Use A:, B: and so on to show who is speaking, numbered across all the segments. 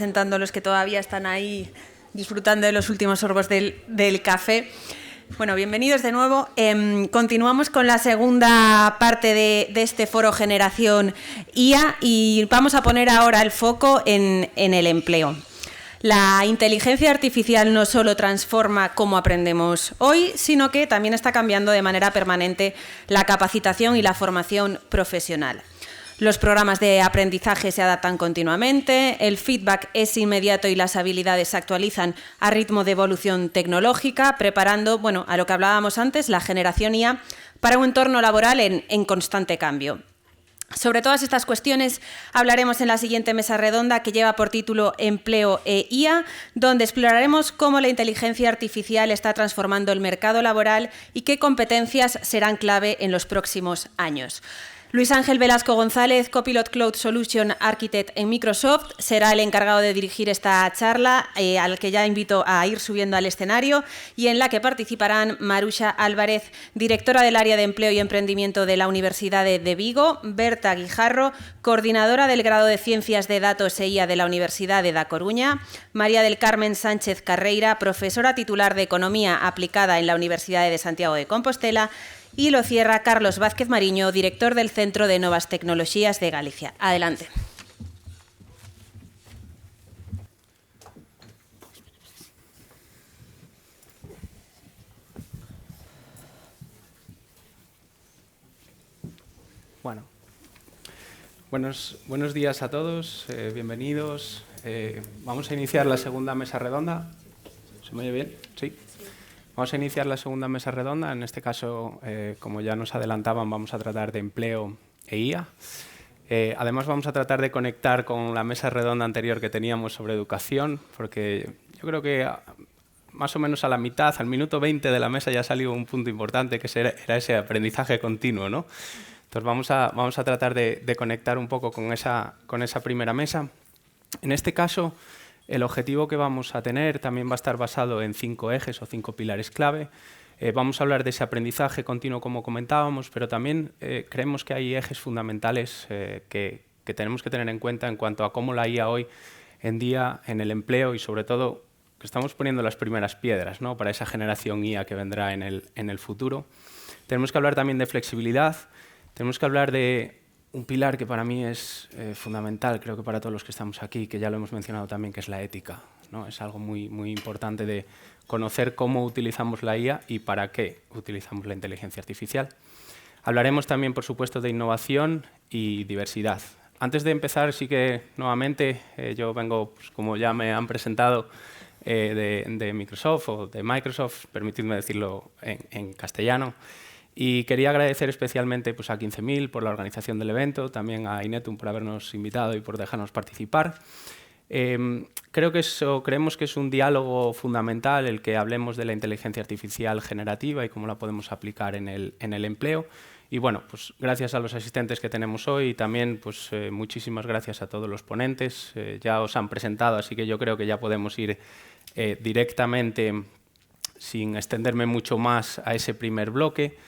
A: sentando los que todavía están ahí disfrutando de los últimos sorbos del café. Bueno, bienvenidos de nuevo. Continuamos con la segunda parte de este foro Generación IA y vamos a poner ahora el foco en el empleo. La inteligencia artificial no solo transforma cómo aprendemos hoy, sino que también está cambiando de manera permanente la capacitación y la formación profesional. Los programas de aprendizaje se adaptan continuamente, el feedback es inmediato y las habilidades se actualizan a ritmo de evolución tecnológica, preparando, a lo que hablábamos antes, la generación IA para un entorno laboral en constante cambio. Sobre todas estas cuestiones hablaremos en la siguiente mesa redonda que lleva por título Empleo e IA, donde exploraremos cómo la inteligencia artificial está transformando el mercado laboral y qué competencias serán clave en los próximos años. Luis Ángel Velasco González, Copilot Cloud Solution Architect en Microsoft, será el encargado de dirigir esta charla, al que ya invito a ir subiendo al escenario, y en la que participarán Marusha Álvarez, directora del área de empleo y emprendimiento de la Universidad de Vigo, Berta Guijarro, coordinadora del grado de Ciencias de Datos e IA de la Universidad de Da Coruña, María del Carmen Sánchez Carreira, profesora titular de Economía Aplicada en la Universidad de Santiago de Compostela, y lo cierra Carlos Vázquez Mariño, director del Centro de Novas Tecnologías de Galicia. Adelante.
B: Bueno, buenos días a todos, bienvenidos. Vamos a iniciar la segunda mesa redonda. ¿Se me oye bien? Sí. Vamos a iniciar la segunda mesa redonda. En este caso, como ya nos adelantaban, vamos a tratar de empleo e IA. Además, vamos a tratar de conectar con la mesa redonda anterior que teníamos sobre educación, porque yo creo que más o menos a la mitad, al minuto 20 de la mesa ya salió un punto importante, que era ese aprendizaje continuo, ¿no? Entonces, vamos a tratar de conectar un poco con esa primera mesa. En este caso, el objetivo que vamos a tener también va a estar basado en 5 ejes o 5 pilares clave. Vamos a hablar de ese aprendizaje continuo, como comentábamos, pero también creemos que hay ejes fundamentales que tenemos que tener en cuenta en cuanto a cómo la IA hoy en día en el empleo y sobre todo que estamos poniendo las primeras piedras, ¿no?, para esa generación IA que vendrá en el futuro. Tenemos que hablar también de flexibilidad, tenemos que hablar de un pilar que para mí es fundamental, creo que para todos los que estamos aquí, que ya lo hemos mencionado también, que es la ética, ¿no? Es algo muy, muy importante de conocer cómo utilizamos la IA y para qué utilizamos la inteligencia artificial. Hablaremos también, por supuesto, de innovación y diversidad. Antes de empezar, sí que nuevamente yo vengo, pues, como ya me han presentado, de Microsoft o de Microsoft, permitidme decirlo en castellano. Y quería agradecer especialmente a 15.000 por la organización del evento, también a Inetum por habernos invitado y por dejarnos participar. Creemos que es un diálogo fundamental el que hablemos de la inteligencia artificial generativa y cómo la podemos aplicar en el empleo. Y bueno, pues gracias a los asistentes que tenemos hoy y también muchísimas gracias a todos los ponentes. Ya os han presentado, así que yo creo que ya podemos ir directamente, sin extenderme mucho más, a ese primer bloque.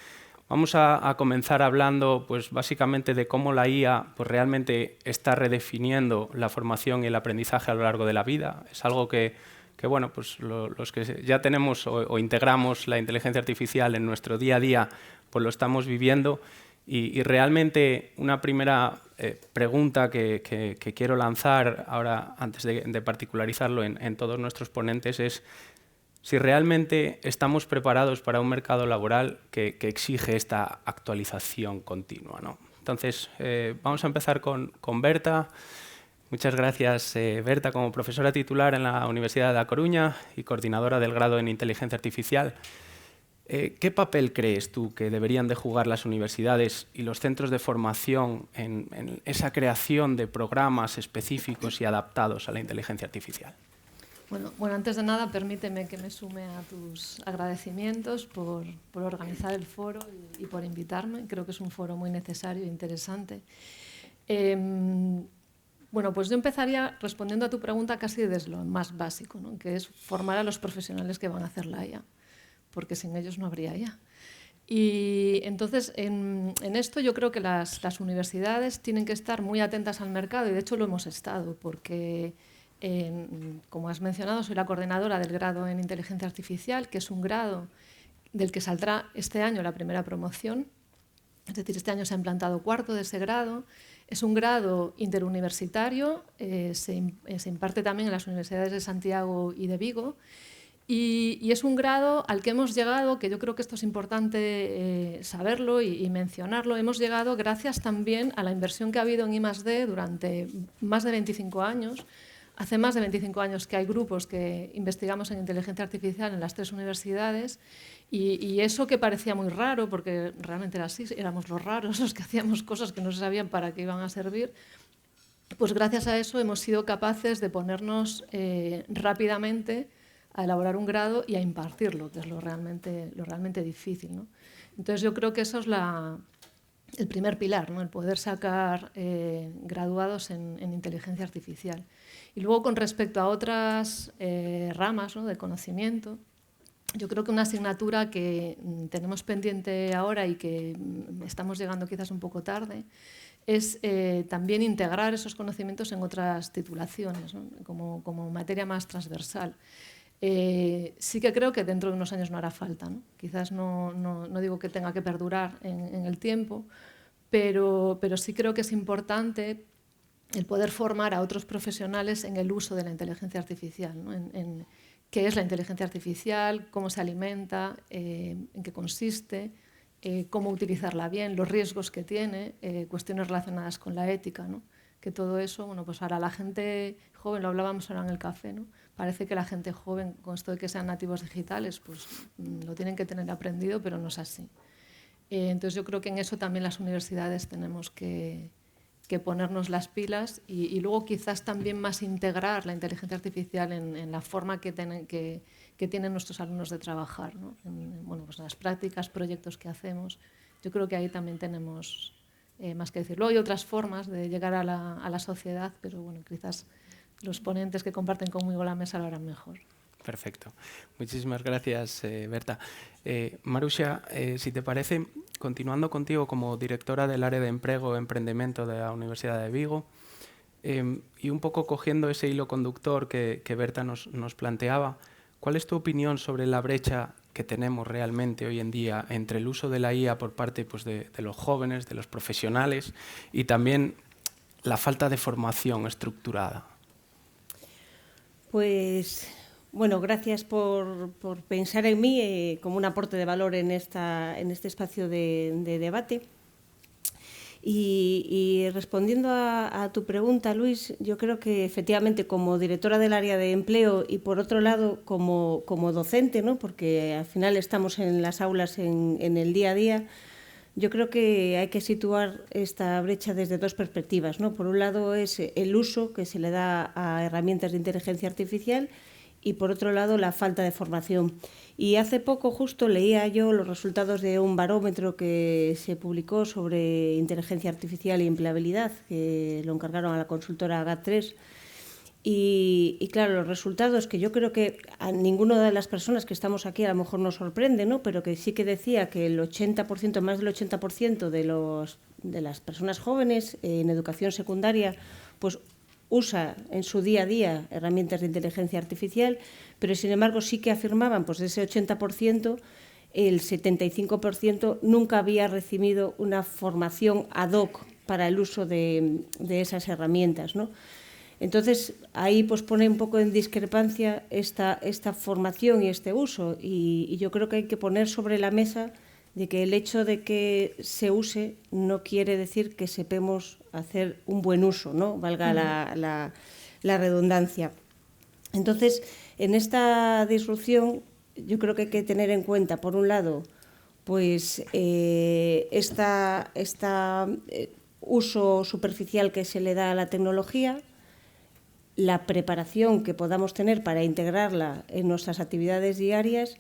B: Vamos a comenzar hablando básicamente de cómo la IA realmente está redefiniendo la formación y el aprendizaje a lo largo de la vida. Es algo que los que ya tenemos o integramos la inteligencia artificial en nuestro día a día, lo estamos viviendo. Y realmente una primera pregunta que quiero lanzar ahora, antes de particularizarlo en todos nuestros ponentes, es si realmente estamos preparados para un mercado laboral que exige esta actualización continua, ¿no? Entonces, vamos a empezar con Berta. Muchas gracias, Berta, como profesora titular en la Universidad de Da Coruña y coordinadora del grado en Inteligencia Artificial. ¿Qué papel crees tú que deberían de jugar las universidades y los centros de formación en esa creación de programas específicos y adaptados a la inteligencia artificial?
C: Bueno, antes de nada, permíteme que me sume a tus agradecimientos por organizar el foro y por invitarme. Creo que es un foro muy necesario e interesante. Pues yo empezaría respondiendo a tu pregunta casi desde lo más básico, ¿no?, que es formar a los profesionales que van a hacer la IA, porque sin ellos no habría IA. Y entonces, en esto yo creo que las universidades tienen que estar muy atentas al mercado, y de hecho lo hemos estado, porque como has mencionado, soy la coordinadora del grado en Inteligencia Artificial, que es un grado del que saldrá este año la primera promoción. Es decir, este año se ha implantado cuarto de ese grado. Es un grado interuniversitario, se imparte también en las universidades de Santiago y de Vigo. Y es un grado al que hemos llegado, que yo creo que esto es importante saberlo y mencionarlo, hemos llegado gracias también a la inversión que ha habido en I+D durante más de 25 años. Hace más de 25 años que hay grupos que investigamos en inteligencia artificial en las 3 universidades y eso que parecía muy raro, porque realmente era así, éramos los raros los que hacíamos cosas que no se sabían para qué iban a servir, pues gracias a eso hemos sido capaces de ponernos rápidamente a elaborar un grado y a impartirlo, que es lo realmente difícil, ¿no? Entonces yo creo que eso es el primer pilar, ¿no? El poder sacar graduados en inteligencia artificial. Y luego con respecto a otras ramas, ¿no?, de conocimiento, yo creo que una asignatura que tenemos pendiente ahora y que estamos llegando quizás un poco tarde es también integrar esos conocimientos en otras titulaciones, ¿no?, como materia más transversal. Sí que creo que dentro de unos años no hará falta, ¿no? Quizás no digo que tenga que perdurar en el tiempo, pero sí creo que es importante el poder formar a otros profesionales en el uso de la inteligencia artificial, ¿no? En qué es la inteligencia artificial, cómo se alimenta, en qué consiste, cómo utilizarla bien, los riesgos que tiene, cuestiones relacionadas con la ética, ¿no? Que todo eso, bueno, pues ahora la gente joven, lo hablábamos ahora en el café, ¿no? Parece que la gente joven, con esto de que sean nativos digitales, pues lo tienen que tener aprendido, pero no es así. Entonces yo creo que en eso también las universidades tenemos que ponernos las pilas y luego quizás también más integrar la inteligencia artificial en la forma que tienen nuestros alumnos de trabajar, ¿no? Bueno, pues en las prácticas, proyectos que hacemos. Yo creo que ahí también tenemos más que decir. Luego hay otras formas de llegar a la sociedad, pero bueno, quizás los ponentes que comparten conmigo la mesa lo harán mejor.
B: Perfecto. Muchísimas gracias, Berta. Maruxa, si te parece, continuando contigo como directora del área de empleo e emprendimiento de la Universidad de Vigo, y un poco cogiendo ese hilo conductor que Berta nos planteaba, ¿cuál es tu opinión sobre la brecha que tenemos realmente hoy en día entre el uso de la IA por parte, pues, de los jóvenes, de los profesionales, y también la falta de formación estructurada?
D: Pues, bueno, gracias por pensar en mí como un aporte de valor en este espacio de debate. Y respondiendo a tu pregunta, Luis, yo creo que efectivamente como directora del área de empleo y por otro lado como docente, ¿no?, porque al final estamos en las aulas en el día a día, yo creo que hay que situar esta brecha desde dos perspectivas, ¿no? Por un lado es el uso que se le da a herramientas de inteligencia artificial y por otro lado la falta de formación. Y hace poco justo leía yo los resultados de un barómetro que se publicó sobre inteligencia artificial y empleabilidad, que lo encargaron a la consultora GAT3. Y claro, los resultados que yo creo que a ninguna de las personas que estamos aquí a lo mejor nos sorprende, ¿no?, pero que sí que decía que el 80%, más del 80% de las personas jóvenes en educación secundaria pues usa en su día a día herramientas de inteligencia artificial, pero sin embargo sí que afirmaban, pues de ese 80%, el 75% nunca había recibido una formación ad hoc para el uso de esas herramientas, ¿no? Entonces, ahí pues pone un poco en discrepancia esta formación y este uso y yo creo que hay que poner sobre la mesa de que el hecho de que se use no quiere decir que sepamos hacer un buen uso, ¿no?, valga la redundancia. Entonces, en esta disrupción yo creo que hay que tener en cuenta, por un lado, pues esta uso superficial que se le da a la tecnología, la preparación que podamos tener para integrarla en nuestras actividades diarias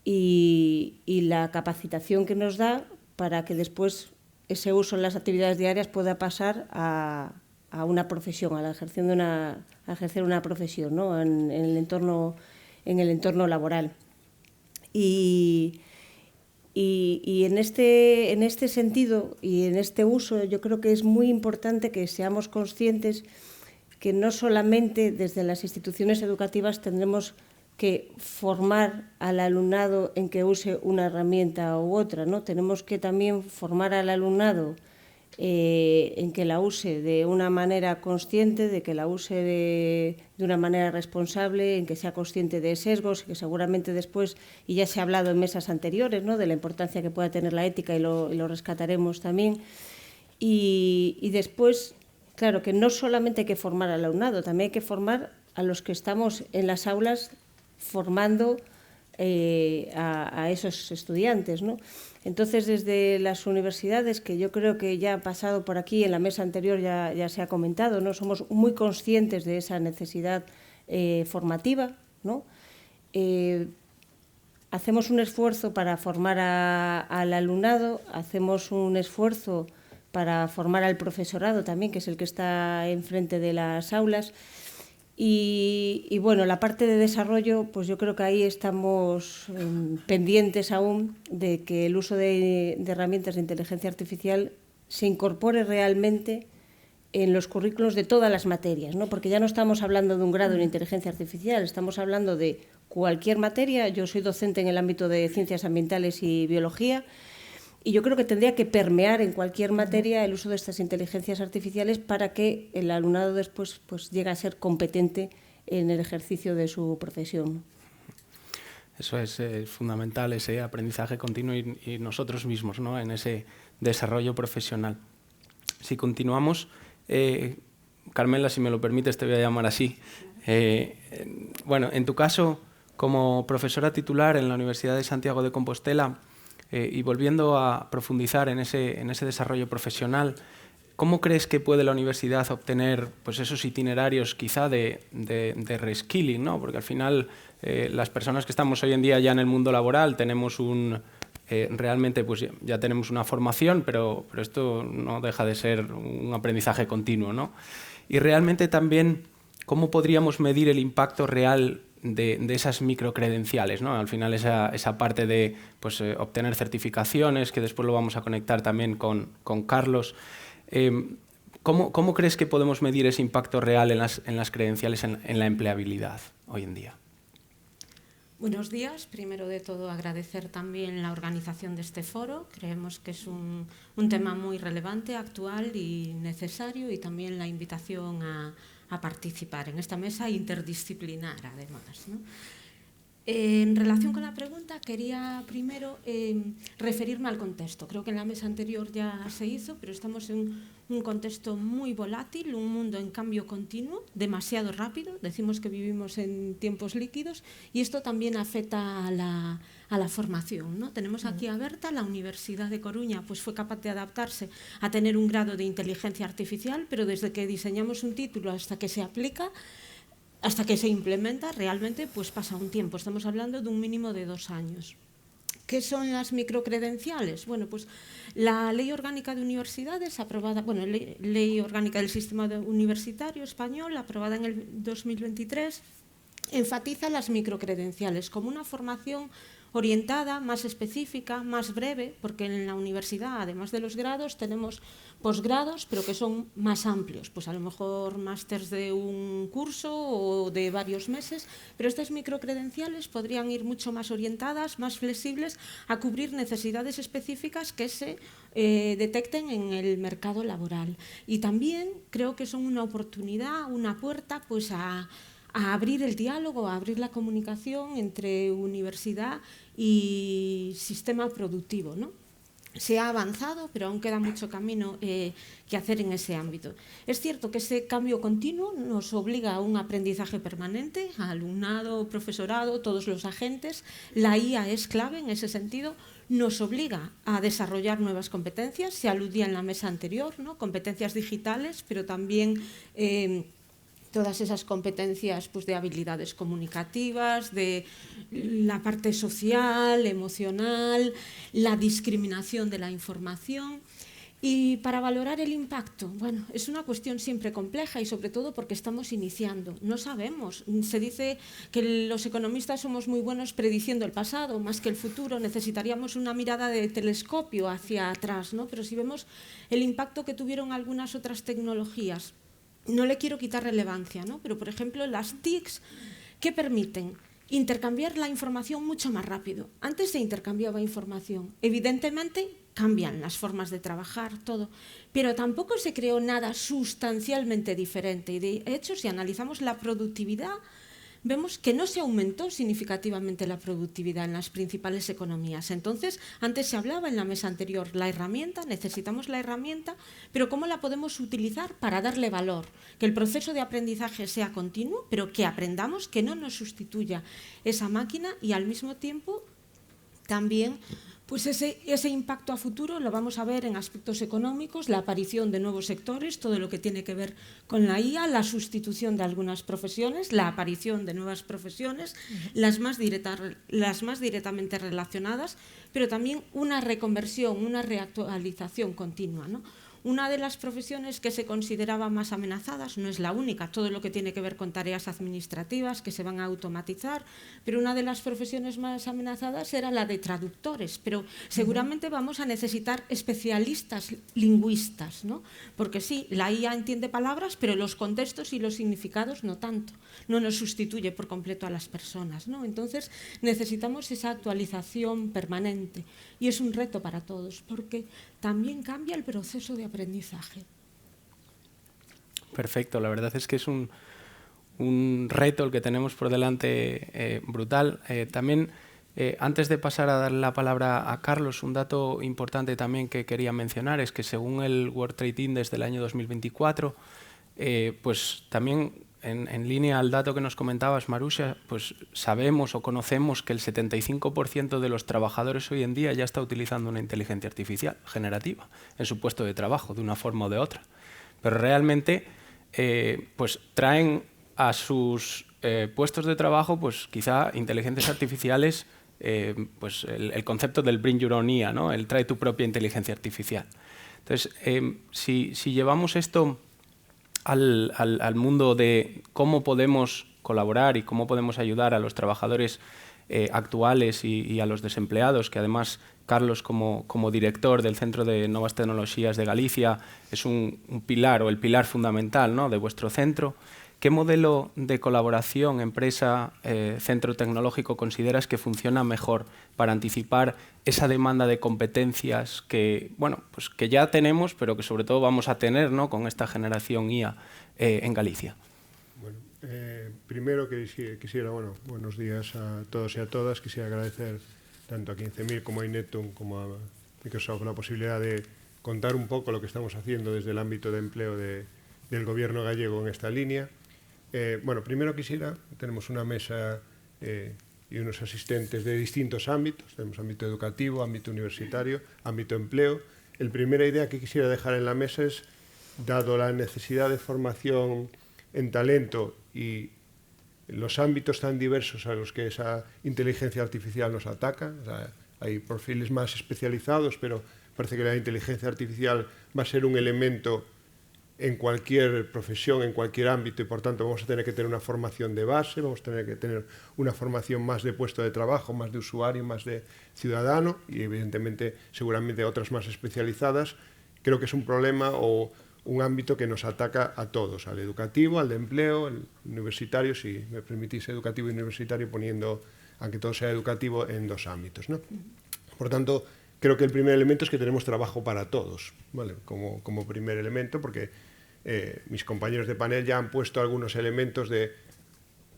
D: y la capacitación que nos da para que después ese uso en las actividades diarias pueda pasar a una profesión, a ejercer una profesión, ¿no?, en el entorno laboral. Y en este sentido y en este uso yo creo que es muy importante que seamos conscientes que no solamente desde las instituciones educativas tendremos que formar al alumnado en que use una herramienta u otra, ¿no? Tenemos que también formar al alumnado en que la use de una manera consciente, de que la use de una manera responsable, en que sea consciente de sesgos, que seguramente después, y ya se ha hablado en mesas anteriores, ¿no?, de la importancia que pueda tener la ética y lo rescataremos también. Y después, claro, que no solamente hay que formar al alumnado, también hay que formar a los que estamos en las aulas formando a esos estudiantes, ¿no? Entonces, desde las universidades, que yo creo que ya ha pasado por aquí, en la mesa anterior ya se ha comentado, ¿no?, somos muy conscientes de esa necesidad formativa, ¿no? Hacemos un esfuerzo para formar al alumnado, hacemos un esfuerzo para formar al profesorado también, que es el que está enfrente de las aulas. Y bueno, la parte de desarrollo, pues yo creo que ahí estamos pendientes aún de que el uso de herramientas de inteligencia artificial se incorpore realmente en los currículos de todas las materias, ¿no? Porque ya no estamos hablando de un grado en inteligencia artificial, estamos hablando de cualquier materia. Yo soy docente en el ámbito de ciencias ambientales y biología, y yo creo que tendría que permear en cualquier materia el uso de estas inteligencias artificiales para que el alumnado después pues, llegue a ser competente en el ejercicio de su profesión.
B: Eso es fundamental, ese aprendizaje continuo y nosotros mismos, ¿no?, en ese desarrollo profesional. Si continuamos, Carmela, si me lo permites, te voy a llamar así. Bueno, en tu caso, como profesora titular en la Universidad de Santiago de Compostela, y volviendo a profundizar en ese desarrollo profesional, ¿cómo crees que puede la universidad obtener pues, esos itinerarios quizá de reskilling, ¿no? Porque al final las personas que estamos hoy en día ya en el mundo laboral tenemos realmente pues, ya tenemos una formación, pero esto no deja de ser un aprendizaje continuo, ¿no? Y realmente también, ¿cómo podríamos medir el impacto real de esas microcredenciales, ¿no? Al final esa parte de pues, obtener certificaciones, que después lo vamos a conectar también con Carlos. ¿Cómo crees que podemos medir ese impacto real en las credenciales en la empleabilidad hoy en día?
E: Buenos días. Primero de todo, agradecer también la organización de este foro. Creemos que es un tema muy relevante, actual y necesario, y también la invitación a participar en esta mesa interdisciplinar, además, ¿no? En relación con la pregunta, quería primero referirme al contexto. Creo que en la mesa anterior ya se hizo, pero estamos en un contexto muy volátil, un mundo en cambio continuo, demasiado rápido. Decimos que vivimos en tiempos líquidos, y esto también afecta a la formación, ¿no? Tenemos aquí a Berta, la Universidad de Coruña pues fue capaz de adaptarse a tener un grado de inteligencia artificial, pero desde que diseñamos un título hasta que se aplica, hasta que se implementa, realmente pues pasa un tiempo. Estamos hablando de un mínimo de 2 años. ¿Qué son las microcredenciales? Bueno, pues la Ley Orgánica de Universidades, aprobada, bueno, Ley Orgánica del Sistema Universitario Español, aprobada en el 2023, enfatiza las microcredenciales como una formación orientada, más específica, más breve, porque en la universidad, además de los grados, tenemos posgrados, pero que son más amplios, pues a lo mejor másters de un curso o de varios meses, pero estas microcredenciales podrían ir mucho más orientadas, más flexibles, a cubrir necesidades específicas que se detecten en el mercado laboral. Y también creo que son una oportunidad, una puerta pues a abrir el diálogo, a abrir la comunicación entre universidad y sistema productivo, ¿no? Se ha avanzado, pero aún queda mucho camino que hacer en ese ámbito. Es cierto que ese cambio continuo nos obliga a un aprendizaje permanente, a alumnado, profesorado, todos los agentes. La IA es clave en ese sentido. Nos obliga a desarrollar nuevas competencias. Se aludía en la mesa anterior, ¿no? Competencias digitales, pero también todas esas competencias pues, de habilidades comunicativas, de la parte social, emocional, la discriminación de la información. Y para valorar el impacto, bueno, es una cuestión siempre compleja y sobre todo porque estamos iniciando. No sabemos. Se dice que los economistas somos muy buenos prediciendo el pasado, más que el futuro. Necesitaríamos una mirada de telescopio hacia atrás, ¿no? Pero si vemos el impacto que tuvieron algunas otras tecnologías no le quiero quitar relevancia, ¿no? Pero, por ejemplo, las TICs, ¿qué permiten? Intercambiar la información mucho más rápido. Antes se intercambiaba información. Evidentemente, cambian las formas de trabajar, todo, pero tampoco se creó nada sustancialmente diferente. Y de hecho, si analizamos la productividad, vemos que no se aumentó significativamente la productividad en las principales economías. Entonces, antes se hablaba en la mesa anterior, la herramienta, necesitamos la herramienta, pero ¿cómo la podemos utilizar para darle valor? Que el proceso de aprendizaje sea continuo, pero que aprendamos, que no nos sustituya esa máquina y al mismo tiempo también pues ese impacto a futuro lo vamos a ver en aspectos económicos, la aparición de nuevos sectores, todo lo que tiene que ver con la IA, la sustitución de algunas profesiones, la aparición de nuevas profesiones, las más directamente relacionadas, pero también una reconversión, una reactualización continua, ¿no? Una de las profesiones que se consideraba más amenazadas, no es la única, todo lo que tiene que ver con tareas administrativas que se van a automatizar, pero una de las profesiones más amenazadas era la de traductores, pero seguramente vamos a necesitar especialistas lingüistas, ¿no? Porque sí, la IA entiende palabras, pero los contextos y los significados no tanto, no nos sustituye por completo a las personas, ¿no? Entonces necesitamos esa actualización permanente y es un reto para todos, porque también cambia el proceso de aprendizaje.
B: Perfecto, la verdad es que es un reto el que tenemos por delante brutal. También, antes de pasar a dar la palabra a Carlos, un dato importante también que quería mencionar es que según el World Trade Index del año 2024, pues también en línea al dato que nos comentabas, Marusha, pues sabemos o conocemos que el 75% de los trabajadores hoy en día ya está utilizando una inteligencia artificial generativa en su puesto de trabajo, de una forma o de otra. Pero realmente pues traen a sus puestos de trabajo pues quizá inteligencias artificiales, pues el concepto del bring your own IA, ¿no? El trae tu propia inteligencia artificial. Entonces, si llevamos esto al mundo de cómo podemos colaborar y cómo podemos ayudar a los trabajadores actuales y a los desempleados, que además Carlos, como director del Centro de Nuevas Tecnologías de Galicia, es un pilar o el pilar fundamental, ¿no?, de vuestro centro. ¿Qué modelo de colaboración empresa-centro tecnológico consideras que funciona mejor para anticipar esa demanda de competencias que, bueno, pues que ya tenemos, pero que sobre todo vamos a tener, ¿no?, con esta generación IA en Galicia?
F: Bueno, primero quisiera, bueno, buenos días a todos y a todas. Quisiera agradecer tanto a 15.000 como a Inetum como a Microsoft la posibilidad de contar un poco lo que estamos haciendo desde el ámbito de empleo del Gobierno gallego en esta línea. Bueno, primero tenemos una mesa y unos asistentes de distintos ámbitos. Tenemos ámbito educativo, ámbito universitario, ámbito empleo. La primera idea que quisiera dejar en la mesa es, dado la necesidad de formación en talento y los ámbitos tan diversos a los que esa inteligencia artificial nos ataca, o sea, hay perfiles más especializados, pero parece que la inteligencia artificial va a ser un elemento en cualquier profesión, en cualquier ámbito, y por tanto vamos a tener que tener una formación de base, vamos a tener que tener una formación más de puesto de trabajo, más de usuario, más de ciudadano, y evidentemente seguramente otras más especializadas. Creo que es un problema o un ámbito que nos ataca a todos, al educativo, al de empleo, al universitario, si me permitís, educativo y universitario, poniendo, aunque todo sea educativo, en dos ámbitos, ¿no? Por tanto, creo que el primer elemento es que tenemos trabajo para todos, ¿vale? Como primer elemento, porque mis compañeros de panel ya han puesto algunos elementos de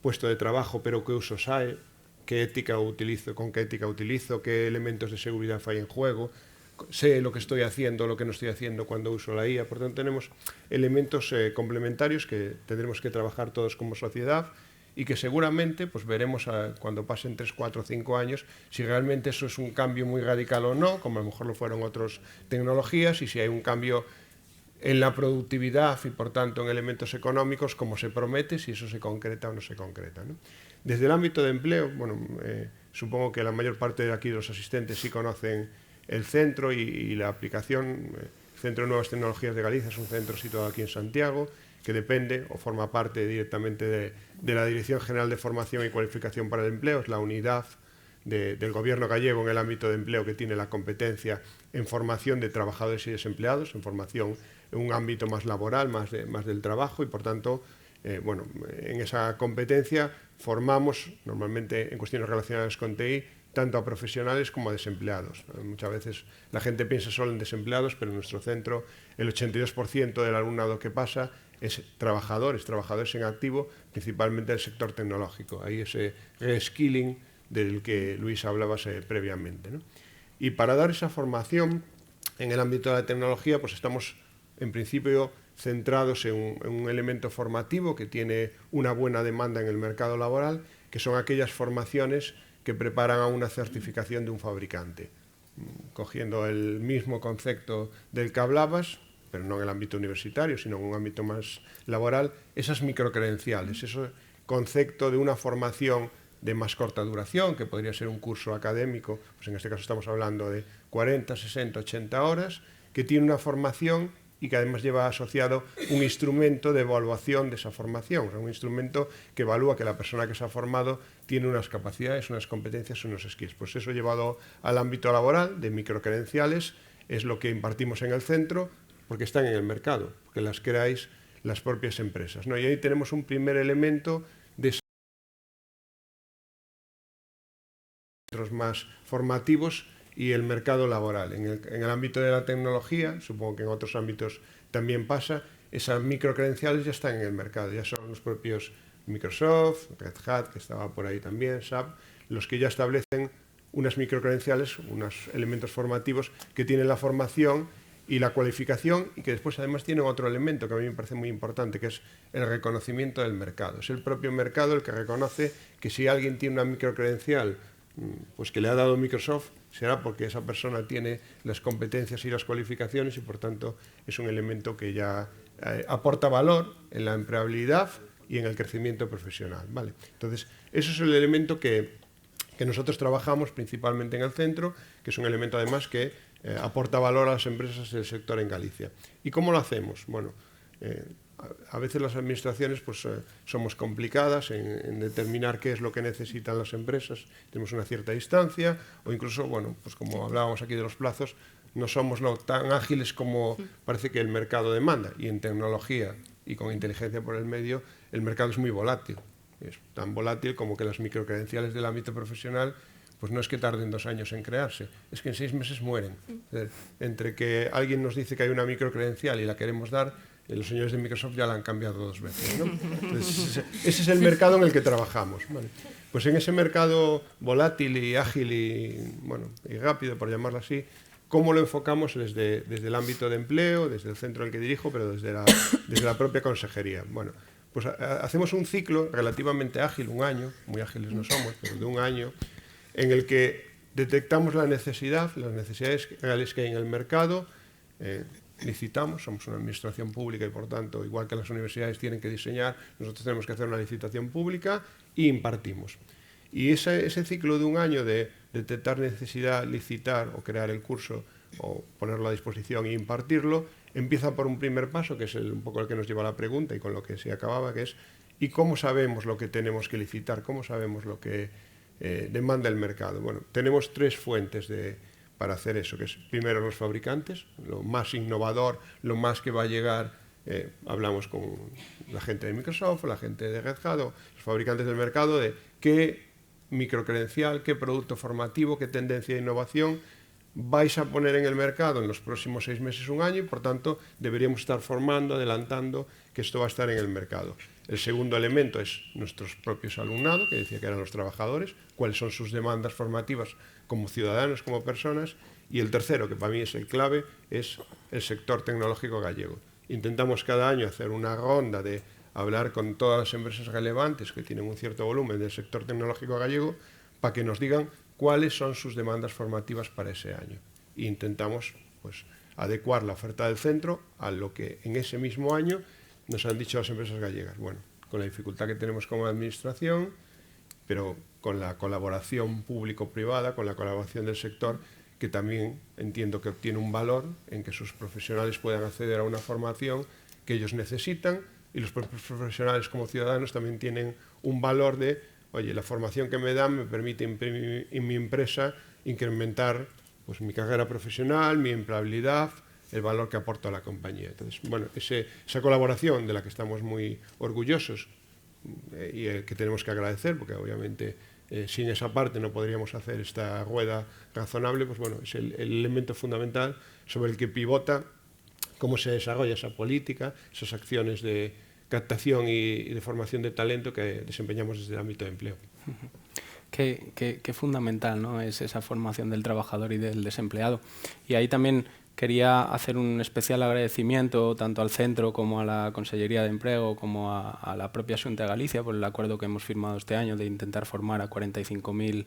F: puesto de trabajo, pero qué usos hay, qué ética utilizo, con qué ética utilizo, qué elementos de seguridad hay en juego, sé lo que estoy haciendo, lo que no estoy haciendo cuando uso la IA. Por tanto, tenemos elementos complementarios que tendremos que trabajar todos como sociedad y que seguramente pues veremos cuando pasen 3, 4, 5 años si realmente eso es un cambio muy radical o no, como a lo mejor lo fueron otras tecnologías, y si hay un cambio en la productividad y por tanto en elementos económicos, como se promete, si eso se concreta o no se concreta, ¿no? Desde el ámbito de empleo, bueno, supongo que la mayor parte de aquí de los asistentes sí conocen el centro y la aplicación. El Centro de Nuevas Tecnologías de Galicia es un centro situado aquí en Santiago, que depende o forma parte directamente de la Dirección General de Formación y Cualificación para el Empleo, es la unidad del gobierno gallego en el ámbito de empleo, que tiene la competencia en formación de trabajadores y desempleados, en formación en un ámbito más laboral, más del trabajo, y por tanto, bueno, en esa competencia formamos normalmente en cuestiones relacionadas con TI tanto a profesionales como a desempleados. Muchas veces la gente piensa solo en desempleados, pero en nuestro centro el 82% del alumnado que pasa es trabajadores en activo, principalmente del sector tecnológico. Hay ese reskilling del que Luis hablaba previamente, ¿no? Y para dar esa formación en el ámbito de la tecnología, pues estamos en principio centrados en un elemento formativo que tiene una buena demanda en el mercado laboral, que son aquellas formaciones que preparan a una certificación de un fabricante, cogiendo el mismo concepto del que hablabas, pero no en el ámbito universitario, sino en un ámbito más laboral, esas microcredenciales, ese concepto de una formación de más corta duración, que podría ser un curso académico, pues en este caso estamos hablando de 40, 60, 80 horas, que tiene una formación y que además lleva asociado un instrumento de evaluación de esa formación, o sea, un instrumento que evalúa que la persona que se ha formado tiene unas capacidades, unas competencias, unos skills. Pues eso llevado al ámbito laboral de microcredenciales es lo que impartimos en el centro, porque están en el mercado, porque las creáis las propias empresas, ¿no? Y ahí tenemos un primer elemento de centros más formativos y el mercado laboral. En el ámbito de la tecnología, supongo que en otros ámbitos también pasa, esas microcredenciales ya están en el mercado, ya son los propios Microsoft, Red Hat, que estaba por ahí también, SAP, los que ya establecen unas microcredenciales, unos elementos formativos que tienen la formación y la cualificación, y que después además tienen otro elemento que a mí me parece muy importante, que es el reconocimiento del mercado. Es el propio mercado el que reconoce que si alguien tiene una microcredencial pues que le ha dado Microsoft, será porque esa persona tiene las competencias y las cualificaciones, y por tanto es un elemento que ya aporta valor en la empleabilidad y en el crecimiento profesional, ¿vale? Entonces, eso es el elemento que nosotros trabajamos principalmente en el centro, que es un elemento además que aporta valor a las empresas del sector en Galicia. ¿Y cómo lo hacemos? Bueno, a veces las administraciones pues, somos complicadas en determinar qué es lo que necesitan las empresas, tenemos una cierta distancia, o incluso, bueno, pues como hablábamos aquí de los plazos, no somos tan ágiles como parece que el mercado demanda, y en tecnología y con inteligencia por el medio, el mercado es muy volátil. Es tan volátil como que las microcredenciales del ámbito profesional pues no es que tarden 2 años en crearse, es que en 6 meses mueren. Entre que alguien nos dice que hay una microcredencial y la queremos dar, los señores de Microsoft ya la han cambiado 2 veces, ¿no? Entonces, ese es el mercado en el que trabajamos, ¿vale? Pues en ese mercado volátil y ágil y, bueno, y rápido, por llamarlo así, ¿cómo lo enfocamos desde el ámbito de empleo, desde el centro al que dirijo, pero desde la propia consejería? Bueno, pues hacemos un ciclo relativamente ágil, 1 año, muy ágiles no somos, pero de 1 año, en el que detectamos las necesidades reales que hay en el mercado, licitamos, somos una administración pública y por tanto, igual que las universidades tienen que diseñar, nosotros tenemos que hacer una licitación pública y impartimos. Y ese ciclo de 1 año de detectar necesidad, licitar o crear el curso o ponerlo a disposición e impartirlo, empieza por un primer paso, que es un poco el que nos lleva a la pregunta y con lo que se acababa, que es ¿y cómo sabemos lo que tenemos que licitar? ¿Cómo sabemos lo que demanda el mercado? Bueno, tenemos 3 fuentes para hacer eso, que es primero los fabricantes, lo más innovador, lo más que va a llegar, hablamos con la gente de Microsoft, la gente de Red Hat, o los fabricantes del mercado, de qué microcredencial, qué producto formativo, qué tendencia de innovación vais a poner en el mercado en los próximos 6 meses, 1 año, y por tanto deberíamos estar formando, adelantando que esto va a estar en el mercado. El segundo elemento es nuestros propios alumnados, que decía que eran los trabajadores, cuáles son sus demandas formativas como ciudadanos, como personas, y el tercero, que para mí es el clave, es el sector tecnológico gallego. Intentamos cada año hacer una ronda de hablar con todas las empresas relevantes que tienen un cierto volumen del sector tecnológico gallego para que nos digan cuáles son sus demandas formativas para ese año. E intentamos pues, adecuar la oferta del centro a lo que en ese mismo año nos han dicho las empresas gallegas. Bueno, con la dificultad que tenemos como administración, pero con la colaboración público-privada, con la colaboración del sector, que también entiendo que obtiene un valor en que sus profesionales puedan acceder a una formación que ellos necesitan, y los propios profesionales como ciudadanos también tienen un valor de oye, la formación que me dan me permite en mi empresa incrementar pues, mi carrera profesional, mi empleabilidad, el valor que aporto a la compañía. Entonces, bueno, esa colaboración de la que estamos muy orgullosos y que tenemos que agradecer, porque obviamente sin esa parte no podríamos hacer esta rueda razonable, pues bueno, es el elemento fundamental sobre el que pivota cómo se desarrolla esa política, esas acciones de captación y de formación de talento que desempeñamos desde el ámbito de empleo.
B: Qué fundamental, ¿no?, es esa formación del trabajador y del desempleado. Y ahí también quería hacer un especial agradecimiento tanto al centro como a la Consellería de Empleo como a la propia Xunta de Galicia por el acuerdo que hemos firmado este año de intentar formar a 45.000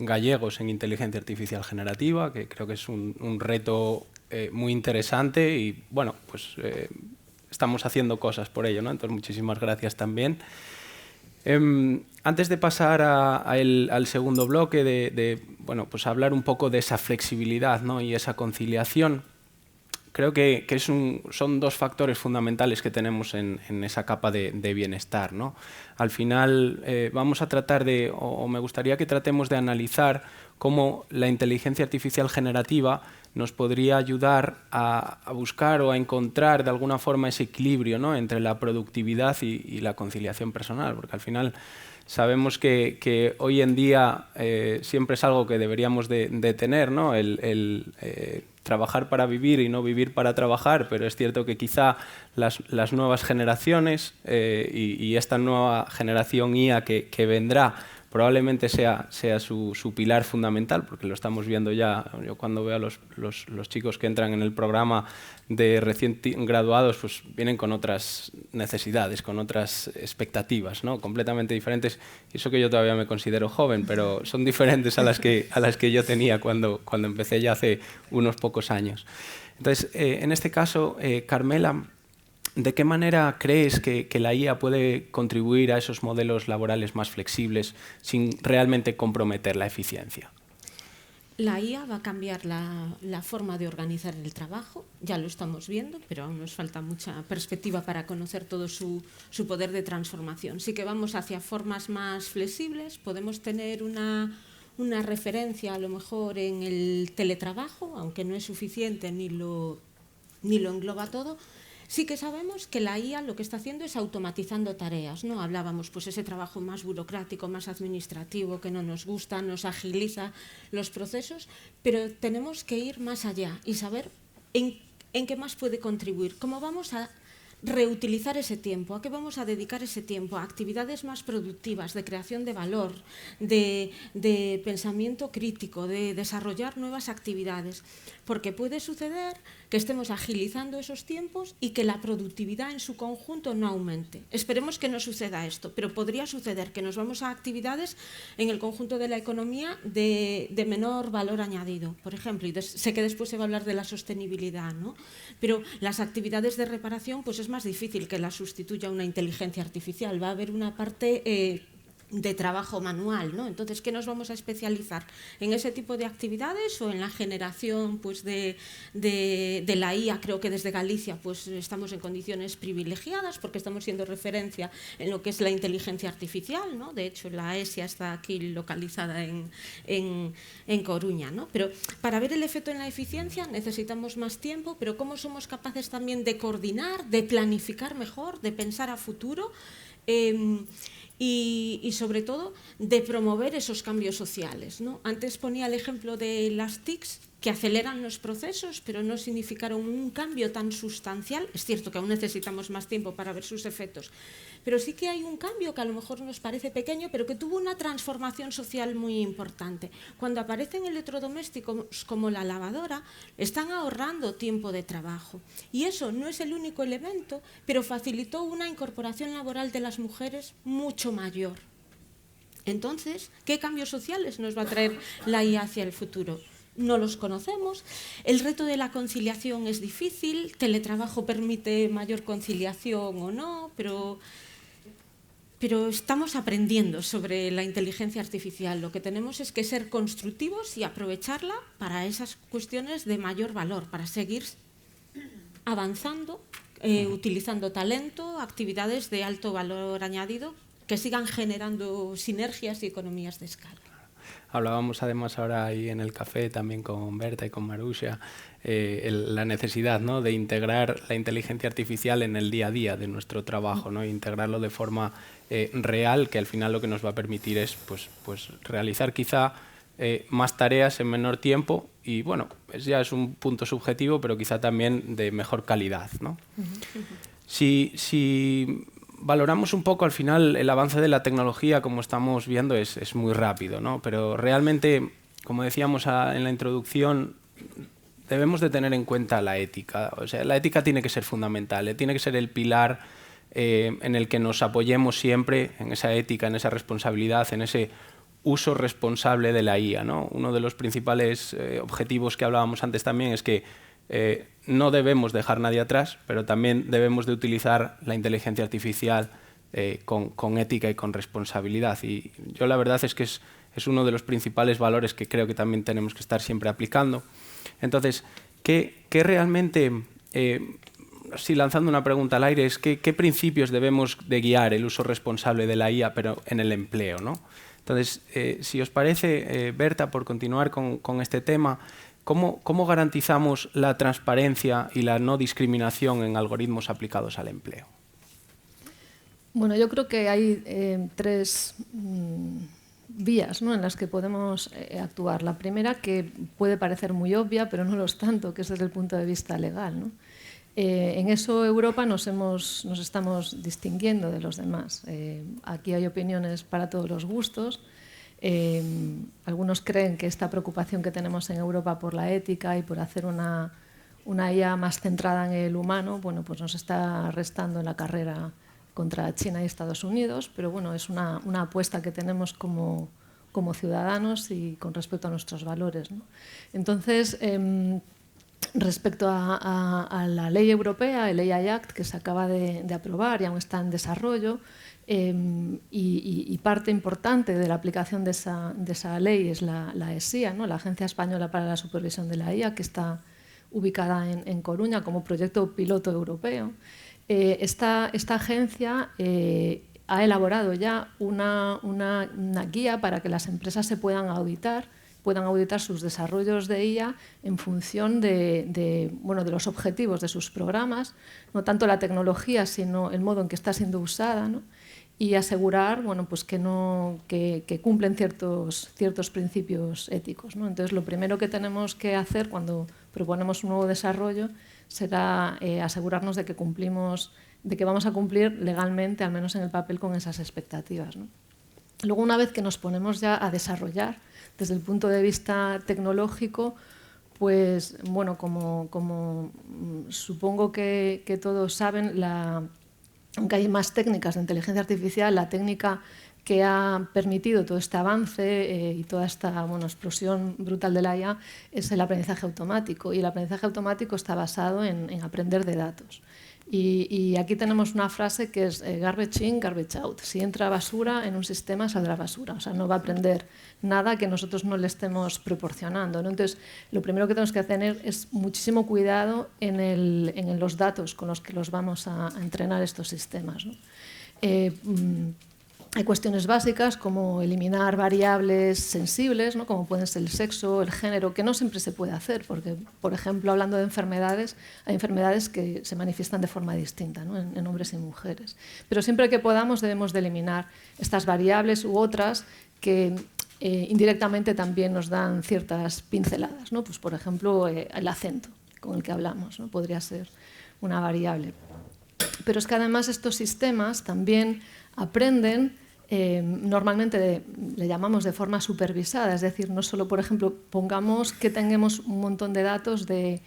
B: gallegos en inteligencia artificial generativa, que creo que es un reto muy interesante y, bueno, pues estamos haciendo cosas por ello, ¿no? Entonces, muchísimas gracias también. Antes de pasar al segundo bloque, de bueno, pues hablar un poco de esa flexibilidad, ¿no?, y esa conciliación, creo que son dos factores fundamentales que tenemos en esa capa de bienestar, ¿no? Al final vamos a tratar o me gustaría que tratemos de analizar cómo la inteligencia artificial generativa nos podría ayudar a buscar o a encontrar de alguna forma ese equilibrio, ¿no?, entre la productividad y la conciliación personal, porque al final sabemos que hoy en día siempre es algo que deberíamos de tener, ¿no?, el trabajar para vivir y no vivir para trabajar, pero es cierto que quizá las nuevas generaciones y esta nueva generación IA que vendrá probablemente sea su pilar fundamental, porque lo estamos viendo ya. Yo cuando veo a los chicos que entran en el programa de recién graduados, pues vienen con otras necesidades, con otras expectativas, ¿no?, completamente diferentes. Y eso que yo todavía me considero joven, pero son diferentes a las que yo tenía cuando empecé ya hace unos pocos años. Entonces, en este caso, Carmela, ¿de qué manera crees que la IA puede contribuir a esos modelos laborales más flexibles sin realmente comprometer la eficiencia?
E: La IA va a cambiar la forma de organizar el trabajo, ya lo estamos viendo, pero aún nos falta mucha perspectiva para conocer todo su poder de transformación. Sí que vamos hacia formas más flexibles, podemos tener una referencia a lo mejor en el teletrabajo, aunque no es suficiente ni lo engloba todo. Sí que sabemos que la IA lo que está haciendo es automatizando tareas, ¿no? Hablábamos, pues ese trabajo más burocrático, más administrativo, que no nos gusta, nos agiliza los procesos, pero tenemos que ir más allá y saber en qué más puede contribuir, cómo vamos a reutilizar ese tiempo, a qué vamos a dedicar ese tiempo, a actividades más productivas, de creación de valor, de pensamiento crítico, de desarrollar nuevas actividades, porque puede suceder que estemos agilizando esos tiempos y que la productividad en su conjunto no aumente. Esperemos que no suceda esto, pero podría suceder que nos vamos a actividades en el conjunto de la economía de menor valor añadido, por ejemplo, y sé que después se va a hablar de la sostenibilidad, ¿no? Pero las actividades de reparación, pues es más difícil que las sustituya una inteligencia artificial, va a haber una parte de trabajo manual, ¿no? Entonces, ¿qué nos vamos a especializar? ¿En ese tipo de actividades o en la generación, pues, de la IA? Creo que desde Galicia pues, estamos en condiciones privilegiadas porque estamos siendo referencia en lo que es la inteligencia artificial, ¿no? De hecho, la ESIA está aquí localizada en Coruña, ¿no? Pero para ver el efecto en la eficiencia necesitamos más tiempo, pero ¿cómo somos capaces también de coordinar, de planificar mejor, de pensar a futuro? Y sobre todo de promover esos cambios sociales, ¿no? Antes ponía el ejemplo de las TICs, que aceleran los procesos, pero no significaron un cambio tan sustancial. Es cierto que aún necesitamos más tiempo para ver sus efectos, pero sí que hay un cambio que a lo mejor nos parece pequeño, pero que tuvo una transformación social muy importante. Cuando aparecen electrodomésticos como la lavadora, están ahorrando tiempo de trabajo. Y eso no es el único elemento, pero facilitó una incorporación laboral de las mujeres mucho mayor. Entonces, ¿qué cambios sociales nos va a traer la IA hacia el futuro? No los conocemos. El reto de la conciliación es difícil. Teletrabajo permite mayor conciliación o no, pero estamos aprendiendo sobre la inteligencia artificial. Lo que tenemos es que ser constructivos y aprovecharla para esas cuestiones de mayor valor, para seguir avanzando, utilizando talento, actividades de alto valor añadido sigan generando sinergias y economías de escala.
B: Hablábamos además ahora ahí en el café también con Berta y con Marusha la necesidad, ¿no?, de integrar la inteligencia artificial en el día a día de nuestro trabajo, ¿no?, integrarlo de forma real, que al final lo que nos va a permitir es pues realizar quizá más tareas en menor tiempo y bueno, ya es un punto subjetivo, pero quizá también de mejor calidad, ¿no? Si valoramos un poco al final el avance de la tecnología, como estamos viendo, es muy rápido, ¿no? Pero realmente, como decíamos en la introducción, debemos de tener en cuenta la ética. O sea, la ética tiene que ser fundamental, tiene que ser el pilar en el que nos apoyemos siempre, en esa ética, en esa responsabilidad, en ese uso responsable de la IA, ¿no? Uno de los principales objetivos que hablábamos antes también es que no debemos dejar nadie atrás, pero también debemos de utilizar la inteligencia artificial con ética y con responsabilidad. Y yo la verdad es que es uno de los principales valores que creo que también tenemos que estar siempre aplicando. Entonces, ¿qué realmente, si lanzando una pregunta al aire, es qué principios debemos de guiar el uso responsable de la IA, pero en el empleo, ¿no? Entonces, si os parece, Berta, por continuar con este tema, ¿cómo garantizamos la transparencia y la no discriminación en algoritmos aplicados al empleo?
C: Bueno, yo creo que hay tres vías, ¿no?, en las que podemos actuar. La primera, que puede parecer muy obvia, pero no lo es tanto, que es desde el punto de vista legal, ¿no? En eso Europa nos estamos distinguiendo de los demás. Aquí hay opiniones para todos los gustos. Algunos creen que esta preocupación que tenemos en Europa por la ética y por hacer una IA más centrada en el humano, bueno, pues nos está restando en la carrera contra China y Estados Unidos, pero bueno, es una apuesta que tenemos como ciudadanos y con respecto a nuestros valores, ¿no? Entonces, respecto a la ley europea, el AI Act, que se acaba de aprobar y aún está en desarrollo, y parte importante de la aplicación de esa ley es la ESIA, ¿no?, la Agencia Española para la Supervisión de la IA, que está ubicada en Coruña como proyecto piloto europeo. Esta agencia ha elaborado ya una guía para que las empresas se puedan auditar sus desarrollos de IA en función de los objetivos de sus programas, no tanto la tecnología, sino el modo en que está siendo usada, ¿no?, y asegurar, bueno, pues que cumplen ciertos principios éticos, ¿no? Entonces, lo primero que tenemos que hacer cuando proponemos un nuevo desarrollo será asegurarnos de que vamos a cumplir legalmente, al menos en el papel, con esas expectativas, ¿no? Luego, una vez que nos ponemos ya a desarrollar desde el punto de vista tecnológico, pues bueno, como supongo que todos saben, aunque hay más técnicas de inteligencia artificial, la técnica que ha permitido todo este avance y toda esta explosión brutal de la IA es el aprendizaje automático. Y el aprendizaje automático está basado en aprender de datos. Y aquí tenemos una frase que es garbage in, garbage out. Si entra basura en un sistema, saldrá basura. O sea, no va a aprender nada que nosotros no le estemos proporcionando, ¿no? Entonces, lo primero que tenemos que tener es muchísimo cuidado en los datos con los que los vamos a entrenar estos sistemas, ¿no? Hay cuestiones básicas como eliminar variables sensibles, ¿no?, como pueden ser el sexo, el género, que no siempre se puede hacer, porque, por ejemplo, hablando de enfermedades, hay enfermedades que se manifiestan de forma distinta, ¿no?, en hombres y mujeres. Pero siempre que podamos debemos de eliminar estas variables u otras que indirectamente también nos dan ciertas pinceladas, ¿no? Pues, por ejemplo, el acento con el que hablamos, ¿no?, podría ser una variable. Pero es que además estos sistemas también aprenden, normalmente le llamamos de forma supervisada, es decir, no solo, por ejemplo, pongamos que tengamos un montón de datos de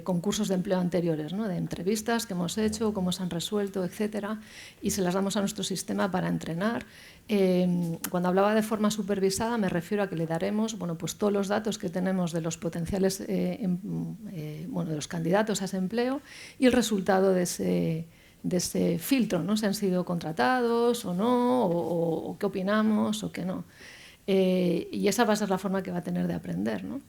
C: concursos de empleo anteriores, ¿no?, de entrevistas que hemos hecho, cómo se han resuelto, etcétera, y se las damos a nuestro sistema para entrenar. Cuando hablaba de forma supervisada me refiero a que le daremos, pues todos los datos que tenemos de los potenciales, de los candidatos a ese empleo y el resultado de ese filtro, ¿no?, si han sido contratados o no, o qué opinamos o qué no. Y esa va a ser la forma que va a tener de aprender, ¿no?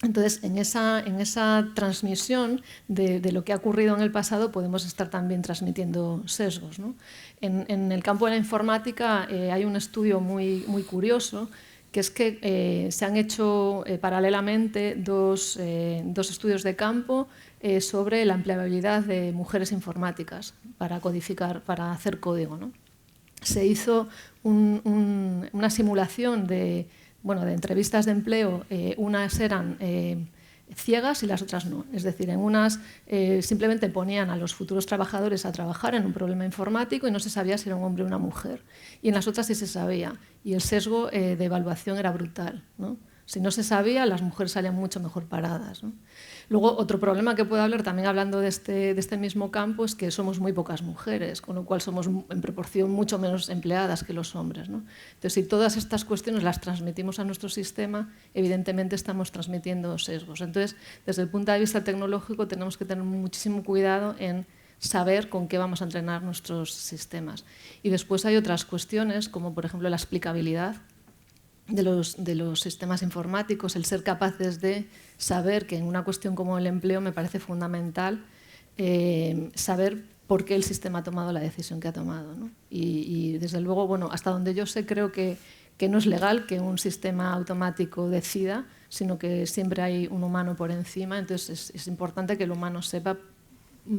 C: Entonces, en esa transmisión de lo que ha ocurrido en el pasado podemos estar también transmitiendo sesgos, ¿no? En el campo de la informática hay un estudio muy curioso, que es que se han hecho paralelamente dos estudios de campo sobre la empleabilidad de mujeres informáticas para codificar, para hacer código, ¿no? Se hizo una simulación de entrevistas de empleo, unas eran ciegas y las otras no. Es decir, en unas simplemente ponían a los futuros trabajadores a trabajar en un problema informático y no se sabía si era un hombre o una mujer. Y en las otras sí se sabía. Y el sesgo de evaluación era brutal, ¿no? Si no se sabía, las mujeres salían mucho mejor paradas, ¿no? Luego, otro problema que puedo hablar, también hablando de este mismo campo, es que somos muy pocas mujeres, con lo cual somos en proporción mucho menos empleadas que los hombres, ¿no? Entonces, si todas estas cuestiones las transmitimos a nuestro sistema, evidentemente estamos transmitiendo sesgos. Entonces, desde el punto de vista tecnológico, tenemos que tener muchísimo cuidado en saber con qué vamos a entrenar nuestros sistemas. Y después hay otras cuestiones, como por ejemplo la explicabilidad de los sistemas informáticos, el ser capaces de saber que en una cuestión como el empleo me parece fundamental saber por qué el sistema ha tomado la decisión que ha tomado, ¿no? Y desde luego, bueno, hasta donde yo sé, creo que no es legal que un sistema automático decida, sino que siempre hay un humano por encima, entonces es importante que el humano sepa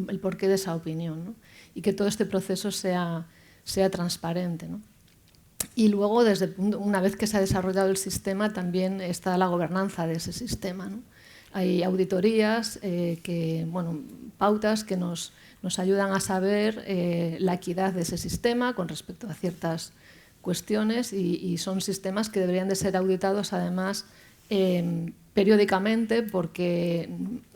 C: el porqué de esa opinión, ¿no? Y que todo este proceso sea transparente, ¿no? Y luego, una vez que se ha desarrollado el sistema, también está la gobernanza de ese sistema, ¿no? Hay auditorías, pautas que nos ayudan a saber la equidad de ese sistema con respecto a ciertas cuestiones y son sistemas que deberían de ser auditados, además, periódicamente, porque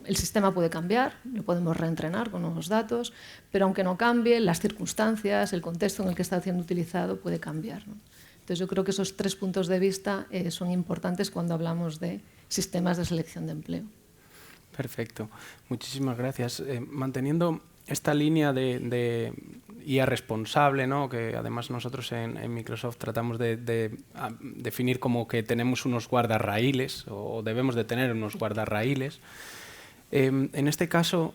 C: el sistema puede cambiar, lo podemos reentrenar con nuevos datos, pero aunque no cambie, las circunstancias, el contexto en el que está siendo utilizado puede cambiar, ¿no? Entonces yo creo que esos 3 puntos de vista son importantes cuando hablamos de sistemas de selección de empleo.
B: Perfecto, muchísimas gracias. Manteniendo esta línea de IA responsable, ¿no? Que además nosotros en Microsoft tratamos de definir como que tenemos unos guardarraíles o debemos de tener unos guardarraíles. En este caso,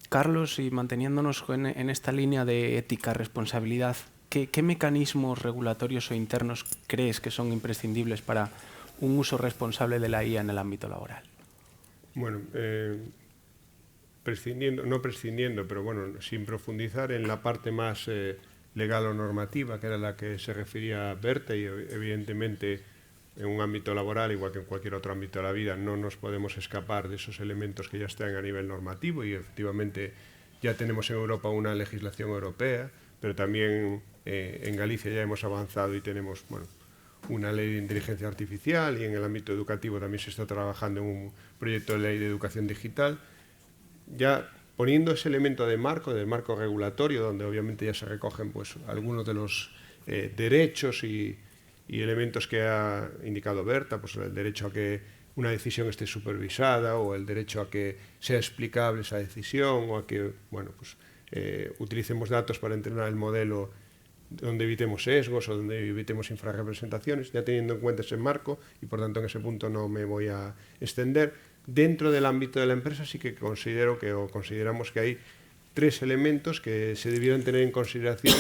B: Carlos, y manteniéndonos en esta línea de ética, responsabilidad, ¿qué mecanismos regulatorios o internos crees que son imprescindibles para un uso responsable de la IA en el ámbito laboral?
F: Bueno, no prescindiendo, pero bueno, sin profundizar en la parte más legal o normativa, que era la que se refería Berta, y evidentemente en un ámbito laboral, igual que en cualquier otro ámbito de la vida, no nos podemos escapar de esos elementos que ya están a nivel normativo, y efectivamente ya tenemos en Europa una legislación europea, pero también en Galicia ya hemos avanzado y tenemos, bueno, una ley de inteligencia artificial, y en el ámbito educativo también se está trabajando en un proyecto de ley de educación digital, ya poniendo ese elemento de marco, del marco regulatorio, donde obviamente ya se recogen pues algunos de los derechos y elementos que ha indicado Berta, pues el derecho a que una decisión esté supervisada, o el derecho a que sea explicable esa decisión, o a que, bueno, pues utilicemos datos para entrenar el modelo donde evitemos sesgos o donde evitemos infrarrepresentaciones, ya teniendo en cuenta ese marco, y por tanto en ese punto no me voy a extender. Dentro del ámbito de la empresa sí que consideramos que hay 3 elementos que se debieran tener en consideración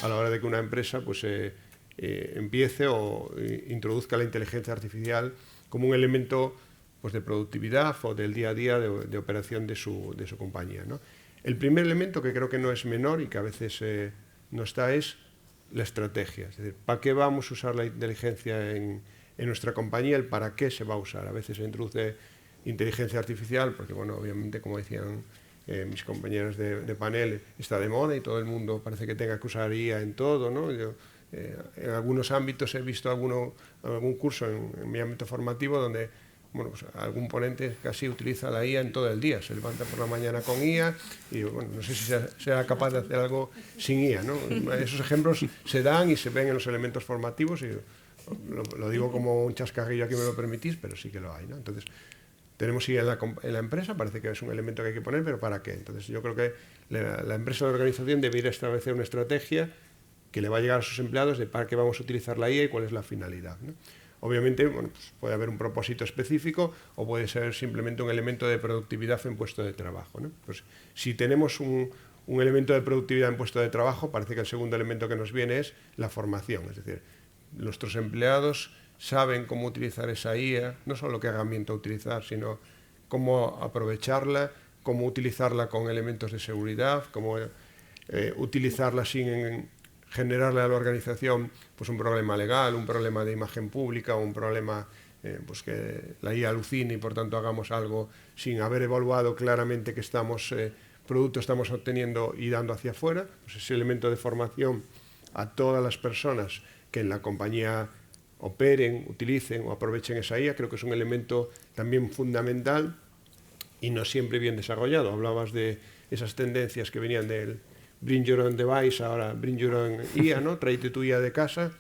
F: a la hora de que una empresa pues, empiece o introduzca la inteligencia artificial como un elemento pues, de productividad o del día a día de operación de su compañía, ¿no? El primer elemento, que creo que no es menor y que a veces no está, es la estrategia. Es decir, ¿para qué vamos a usar la inteligencia en nuestra compañía? El para qué se va a usar. A veces se introduce inteligencia artificial porque, bueno, obviamente, como decían mis compañeros de panel, está de moda y todo el mundo parece que tenga que usar IA en todo, ¿no? Yo, en algunos ámbitos he visto algún curso en mi ámbito formativo donde, bueno, pues algún ponente casi utiliza la IA en todo el día, se levanta por la mañana con IA y, bueno, no sé si será capaz de hacer algo sin IA, ¿no? Esos ejemplos se dan y se ven en los elementos formativos, y lo digo como un chascarrillo, aquí me lo permitís, pero sí que lo hay, ¿no? Entonces, tenemos IA en la empresa, parece que es un elemento que hay que poner, pero ¿para qué? Entonces, yo creo que la empresa o la organización debería establecer una estrategia que le va a llegar a sus empleados de para qué vamos a utilizar la IA y cuál es la finalidad, ¿no? Obviamente, bueno, pues puede haber un propósito específico o puede ser simplemente un elemento de productividad en puesto de trabajo, ¿no? Pues si tenemos un elemento de productividad en puesto de trabajo, parece que el segundo elemento que nos viene es la formación, es decir, nuestros empleados saben cómo utilizar esa IA, no solo qué herramienta utilizar, sino cómo aprovecharla, cómo utilizarla con elementos de seguridad, cómo utilizarla sin generarle a la organización pues un problema legal, un problema de imagen pública, un problema pues que la IA alucine y por tanto hagamos algo sin haber evaluado claramente qué producto estamos obteniendo y dando hacia afuera. Pues ese elemento de formación a todas las personas que en la compañía operen, utilicen o aprovechen esa IA, creo que es un elemento también fundamental y no siempre bien desarrollado. Hablabas de esas tendencias que venían del Bring Your Own Device, ahora Bring Your Own IA, ¿no? Tráete tu IA de casa.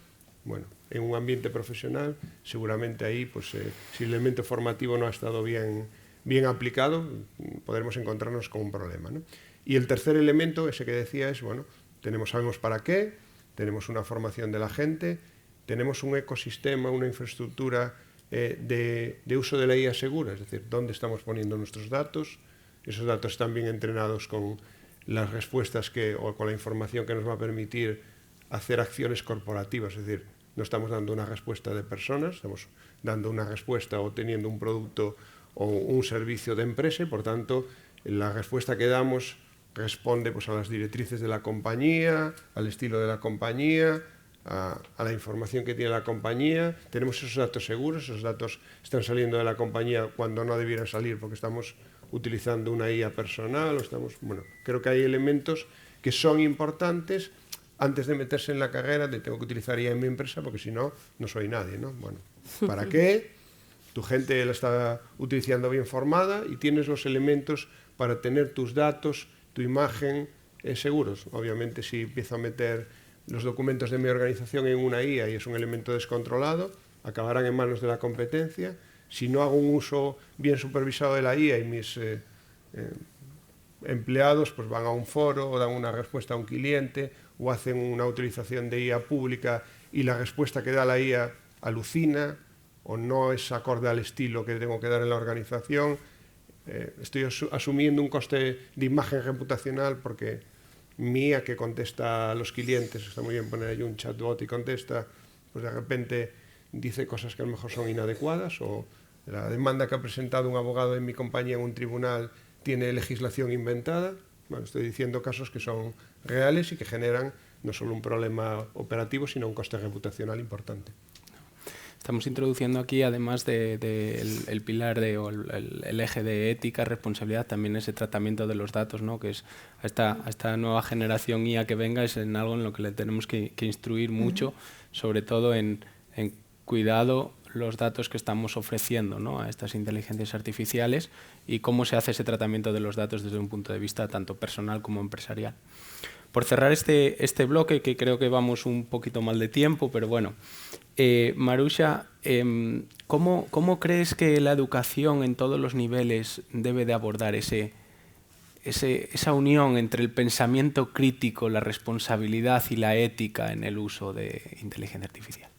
F: Bueno, en un ambiente profesional, seguramente ahí, pues si el elemento formativo no ha estado bien aplicado, podremos encontrarnos con un problema, ¿no? Y el tercer elemento, ese que decía, es, bueno, sabemos para qué, tenemos una formación de la gente, tenemos un ecosistema, una infraestructura de uso de la IA segura, es decir, dónde estamos poniendo nuestros datos, esos datos están bien entrenados con las respuestas o con la información que nos va a permitir hacer acciones corporativas, es decir, no estamos dando una respuesta de personas, estamos dando una respuesta o teniendo un producto o un servicio de empresa y, por tanto, la respuesta que damos responde pues, a las directrices de la compañía, al estilo de la compañía, a la información que tiene la compañía. Tenemos esos datos seguros, esos datos están saliendo de la compañía cuando no debieran salir porque estamos utilizando una IA personal. Bueno, creo que hay elementos que son importantes antes de meterse en la carrera de tengo que utilizar IA en mi empresa porque si no, no soy nadie, ¿no? Bueno, ¿para qué? Tu gente la está utilizando bien formada y tienes los elementos para tener tus datos, tu imagen seguros. Obviamente, si empiezo a meter los documentos de mi organización en una IA y es un elemento descontrolado, acabarán en manos de la competencia. Si no hago un uso bien supervisado de la IA y mis empleados pues van a un foro o dan una respuesta a un cliente o hacen una utilización de IA pública y la respuesta que da la IA alucina o no es acorde al estilo que tengo que dar en la organización, estoy asumiendo un coste de imagen reputacional porque mi IA que contesta a los clientes, está muy bien poner ahí un chatbot y contesta, pues de repente dice cosas que a lo mejor son inadecuadas o la demanda que ha presentado un abogado en mi compañía en un tribunal tiene legislación inventada. Bueno, estoy diciendo casos que son reales y que generan no solo un problema operativo, sino un coste reputacional importante.
B: Estamos introduciendo aquí, además del pilar o el eje de ética, responsabilidad, también ese tratamiento de los datos, ¿no? Que es a esta nueva generación IA que venga, es en algo en lo que le tenemos que instruir mucho, sobre todo en cuidado los datos que estamos ofreciendo, ¿no? A estas inteligencias artificiales y cómo se hace ese tratamiento de los datos desde un punto de vista tanto personal como empresarial. Por cerrar este bloque, que creo que vamos un poquito mal de tiempo, pero bueno, Marusha, ¿cómo crees que la educación en todos los niveles debe de abordar esa unión entre el pensamiento crítico, la responsabilidad y la ética en el uso de inteligencia artificial?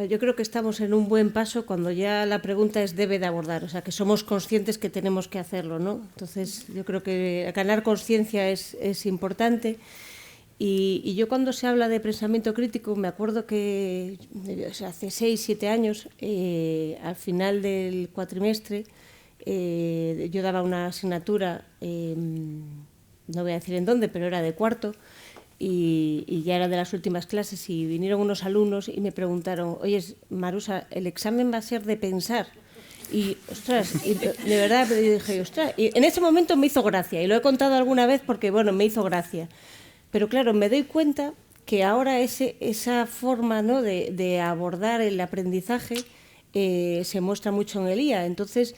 D: Yo creo que estamos en un buen paso cuando ya la pregunta es debe de abordar, o sea, que somos conscientes que tenemos que hacerlo, ¿no? Entonces, yo creo que ganar conciencia es importante y yo cuando se habla de pensamiento crítico me acuerdo que hace 6, 7 años, al final del cuatrimestre, yo daba una asignatura, no voy a decir en dónde, pero era de cuarto, y ya era de las últimas clases y vinieron unos alumnos y me preguntaron, oye, Marusha, el examen va a ser de pensar. Y, ostras, y de verdad dije, ostras, y en ese momento me hizo gracia y lo he contado alguna vez porque, bueno, me hizo gracia. Pero claro, me doy cuenta que ahora esa forma, ¿no?, de abordar el aprendizaje se muestra mucho en el IA. Entonces,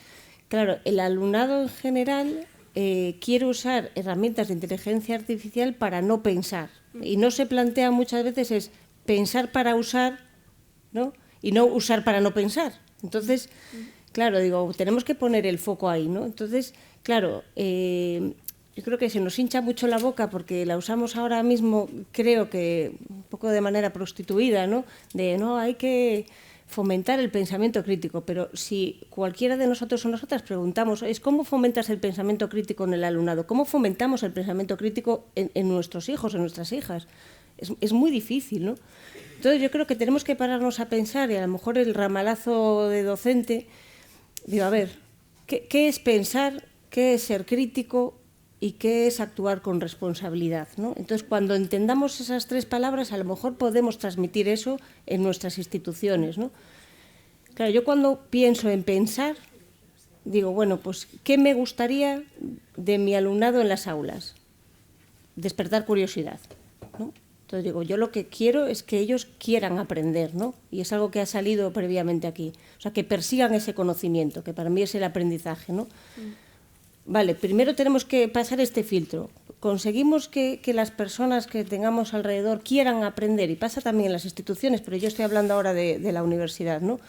D: claro, el alumnado en general quiere usar herramientas de inteligencia artificial para no pensar. Y no se plantea muchas veces es pensar para usar, ¿no?, y no usar para no pensar. Entonces, claro, digo, tenemos que poner el foco ahí, ¿no? Entonces, claro, yo creo que se nos hincha mucho la boca porque la usamos ahora mismo, creo que poco de manera prostituida, ¿no? De no, hay que fomentar el pensamiento crítico, pero si cualquiera de nosotros o nosotras preguntamos, ¿cómo fomentas el pensamiento crítico en el alumnado? ¿Cómo fomentamos el pensamiento crítico en nuestros hijos, en nuestras hijas? Es muy difícil, ¿no? Entonces yo creo que tenemos que pararnos a pensar, y a lo mejor el ramalazo de docente, digo, a ver, ¿qué es pensar? ¿Qué es ser crítico? ¿Y qué es actuar con responsabilidad, ¿no? Entonces, cuando entendamos esas tres palabras, a lo mejor podemos transmitir eso en nuestras instituciones, ¿no? Claro, yo cuando pienso en pensar, digo, bueno, pues, ¿qué me gustaría de mi alumnado en las aulas? Despertar curiosidad, ¿no? Entonces digo, yo lo que quiero es que ellos quieran aprender, ¿no? Y es algo que ha salido previamente aquí. O sea, que persigan ese conocimiento, que para mí es el aprendizaje, ¿no? Vale, primero tenemos que pasar este filtro. Conseguimos que las personas que tengamos alrededor quieran aprender, y pasa también en las instituciones, pero yo estoy hablando ahora de la universidad, ¿no?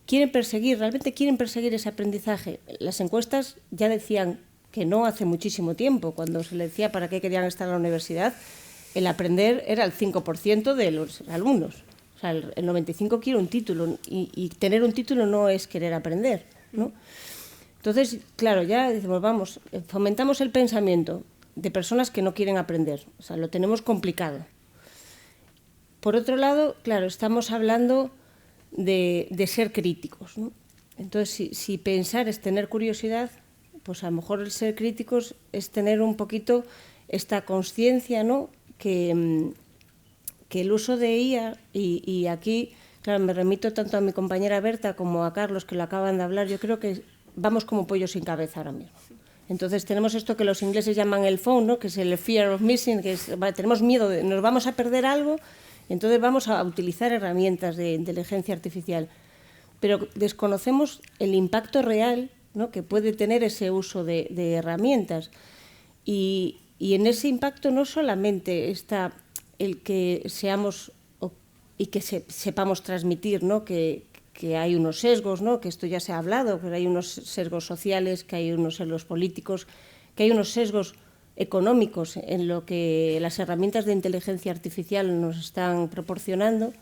D: Realmente quieren perseguir ese aprendizaje. Las encuestas ya decían que no hace muchísimo tiempo, cuando se le decía para qué querían estar en la universidad, el aprender era el 5% de los alumnos. O sea, el 95% quiere un título, y tener un título no es querer aprender, ¿no? Entonces, claro, ya decimos, vamos, fomentamos el pensamiento de personas que no quieren aprender. O sea, lo tenemos complicado. Por otro lado, claro, estamos hablando de ser críticos, ¿no? Entonces, si pensar es tener curiosidad, pues a lo mejor el ser críticos es tener un poquito esta conciencia, ¿no? Que el uso de IA, y aquí, claro, me remito tanto a mi compañera Berta como a Carlos, que lo acaban de hablar, yo creo que vamos como pollos sin cabeza ahora mismo. Entonces tenemos esto que los ingleses llaman el FOMO, ¿no? Que es el fear of missing, que es, vale, tenemos miedo de nos vamos a perder algo, entonces vamos a utilizar herramientas de inteligencia artificial, pero desconocemos el impacto real, ¿no? Que puede tener ese uso de herramientas, y en ese impacto no solamente está el que seamos y que sepamos transmitir, ¿no? Que hay unos sesgos, ¿no? Que esto ya se ha hablado, pero hay unos sesgos sociales, que hay unos sesgos políticos, que hay unos sesgos económicos en lo que las herramientas de inteligencia artificial nos están proporcionando.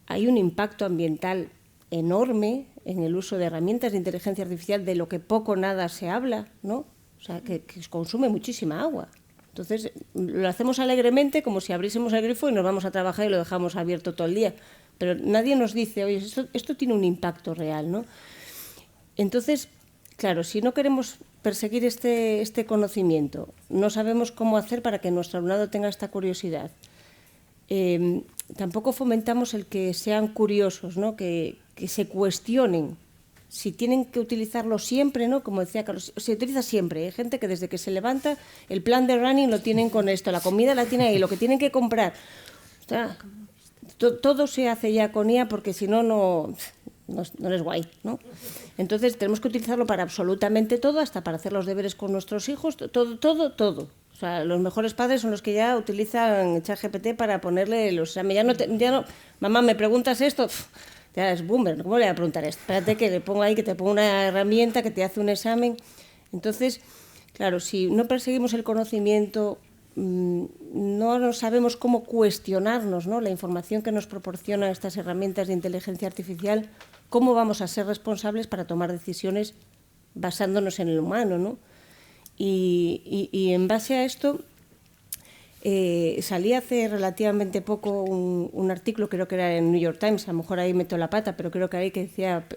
D: Hay un impacto ambiental enorme en el uso de herramientas de inteligencia artificial, de lo que poco o nada se habla, ¿no? O sea, que consume muchísima agua. Entonces, lo hacemos alegremente, como si abriésemos el grifo y nos vamos a trabajar y lo dejamos abierto todo el día. Pero nadie nos dice, oye, esto tiene un impacto real, ¿no? Entonces, claro, si no queremos perseguir este conocimiento, no sabemos cómo hacer para que nuestro alumnado tenga esta curiosidad. Tampoco fomentamos el que sean curiosos, ¿no? Que se cuestionen si tienen que utilizarlo siempre, ¿no? Como decía Carlos, se utiliza siempre. Hay gente que desde que se levanta, el plan de running lo tienen con esto, la comida la tienen ahí, lo que tienen que comprar. O sea, todo se hace ya con IA, porque si no, no es guay, ¿no? Entonces tenemos que utilizarlo para absolutamente todo, hasta para hacer los deberes con nuestros hijos, todo. O sea, los mejores padres son los que ya utilizan ChatGPT para ponerle los exámenes. Ya no, mamá, ¿me preguntas esto? Ya es boomer, ¿cómo le voy a preguntar esto? Espérate que le pongo ahí, que te pongo una herramienta que te hace un examen. Entonces, claro, si no perseguimos el conocimiento, no sabemos cómo cuestionarnos, ¿no? La información que nos proporcionan estas herramientas de inteligencia artificial, cómo vamos a ser responsables para tomar decisiones basándonos en el humano, ¿no? Y en base a esto, salí hace relativamente poco un artículo, creo que era en New York Times, a lo mejor ahí meto la pata, pero creo que ahí que decía,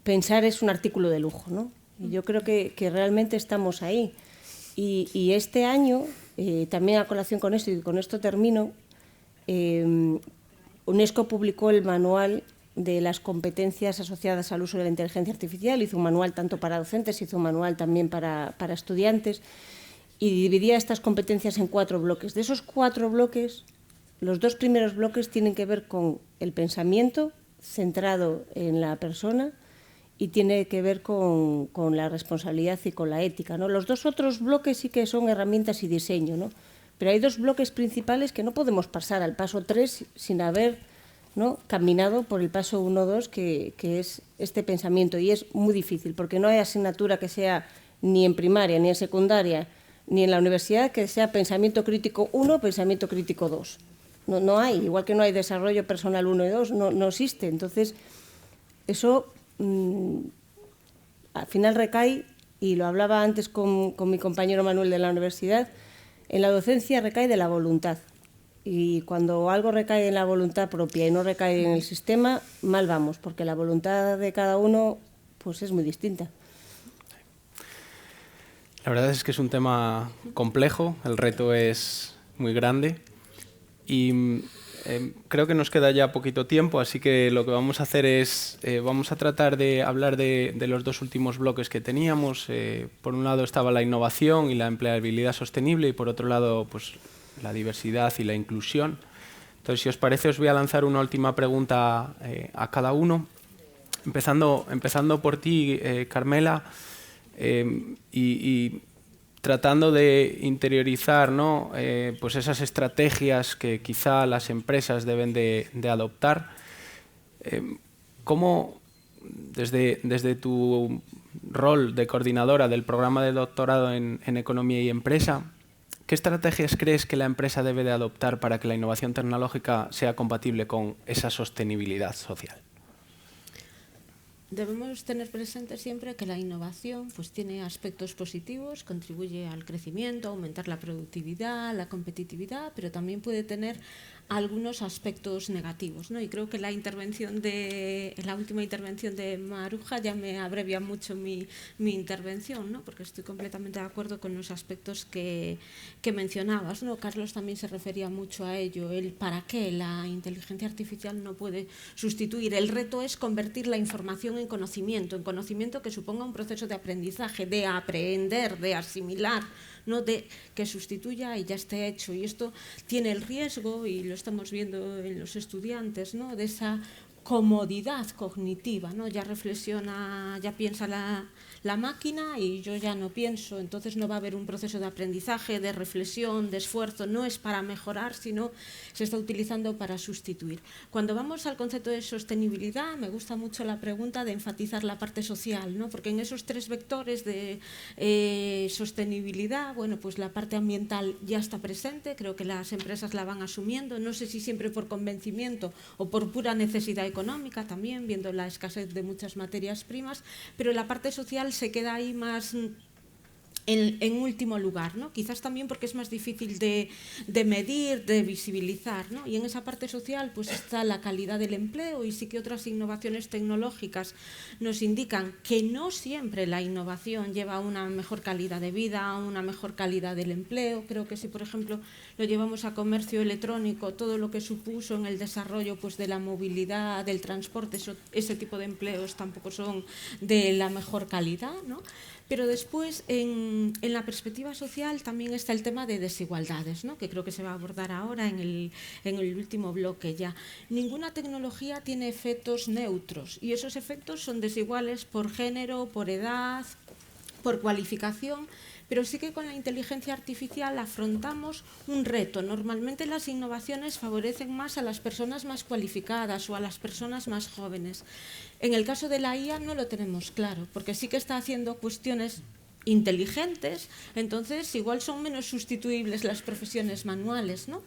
D: pensar es un artículo de lujo, ¿no? Y yo creo que realmente estamos ahí. Y este año, también a colación con esto, y con esto termino, UNESCO publicó el manual de las competencias asociadas al uso de la inteligencia artificial. Hizo un manual tanto para docentes, hizo un manual también para estudiantes, y dividía estas competencias en 4 bloques. De esos 4 bloques, los 2 primeros bloques tienen que ver con el pensamiento centrado en la persona, y tiene que ver con la responsabilidad y con la ética, ¿no? Los 2 otros bloques sí que son herramientas y diseño, ¿no? Pero hay 2 bloques principales que no podemos pasar al paso 3 sin haber, ¿no?, caminado por el paso 1, 2, que es este pensamiento. Y es muy difícil, porque no hay asignatura que sea ni en primaria, ni en secundaria, ni en la universidad, que sea pensamiento crítico 1, pensamiento crítico 2. No hay, igual que no hay desarrollo personal 1 y 2, no existe. Entonces, eso al final recae, y lo hablaba antes con mi compañero Manuel de la universidad, en la docencia recae de la voluntad. Y cuando algo recae en la voluntad propia y no recae en el sistema, mal vamos, porque la voluntad de cada uno pues es muy distinta.
B: La verdad es que es un tema complejo, el reto es muy grande y creo que nos queda ya poquito tiempo, así que lo que vamos a hacer es, vamos a tratar de hablar de los dos últimos bloques que teníamos. Por un lado estaba la innovación y la empleabilidad sostenible y por otro lado pues, la diversidad y la inclusión. Entonces, si os parece, os voy a lanzar una última pregunta a cada uno, empezando por ti, Carmela, y tratando de interiorizar, ¿no? Pues esas estrategias que quizá las empresas deben de adoptar. ¿Cómo, desde tu rol de coordinadora del programa de doctorado en Economía y Empresa, qué estrategias crees que la empresa debe de adoptar para que la innovación tecnológica sea compatible con esa sostenibilidad social?
E: Debemos tener presente siempre que la innovación pues, tiene aspectos positivos, contribuye al crecimiento, aumentar la productividad, la competitividad, pero también puede tener algunos aspectos negativos, ¿no? Y creo que la última intervención de Maruja ya me abrevia mucho mi intervención, ¿no? Porque estoy completamente de acuerdo con los aspectos que mencionabas, ¿no? Carlos también se refería mucho a ello, el para qué la inteligencia artificial no puede sustituir. El reto es convertir la información en conocimiento que suponga un proceso de aprendizaje, de aprender, de asimilar, no de que sustituya y ya esté hecho. Y esto tiene el riesgo, y lo estamos viendo en los estudiantes, ¿no? De esa comodidad cognitiva, ¿no? Ya reflexiona, ya piensa la máquina y yo ya no pienso, entonces no va a haber un proceso de aprendizaje, de reflexión, de esfuerzo, no es para mejorar, sino se está utilizando para sustituir. Cuando vamos al concepto de sostenibilidad, me gusta mucho la pregunta de enfatizar la parte social, ¿no? Porque en esos 3 vectores de sostenibilidad, bueno, pues la parte ambiental ya está presente, creo que las empresas la van asumiendo, no sé si siempre por convencimiento o por pura necesidad económica también, viendo la escasez de muchas materias primas, pero la parte social se queda ahí más en último lugar, ¿no? Quizás también porque es más difícil de medir, de visibilizar, ¿no? Y en esa parte social pues está la calidad del empleo, y sí que otras innovaciones tecnológicas nos indican que no siempre la innovación lleva a una mejor calidad de vida, a una mejor calidad del empleo. Creo que si, por ejemplo, lo llevamos a comercio electrónico, todo lo que supuso en el desarrollo pues, de la movilidad, del transporte, ese tipo de empleos tampoco son de la mejor calidad, ¿no? Pero después, en la perspectiva social, también está el tema de desigualdades, ¿no? Que creo que se va a abordar ahora en el último bloque ya. Ninguna tecnología tiene efectos neutros, y esos efectos son desiguales por género, por edad, por cualificación, pero sí que con la inteligencia artificial afrontamos un reto. Normalmente las innovaciones favorecen más a las personas más cualificadas o a las personas más jóvenes. En el caso de la IA no lo tenemos claro, porque sí que está haciendo cuestiones inteligentes, entonces igual son menos sustituibles las profesiones manuales, ¿no?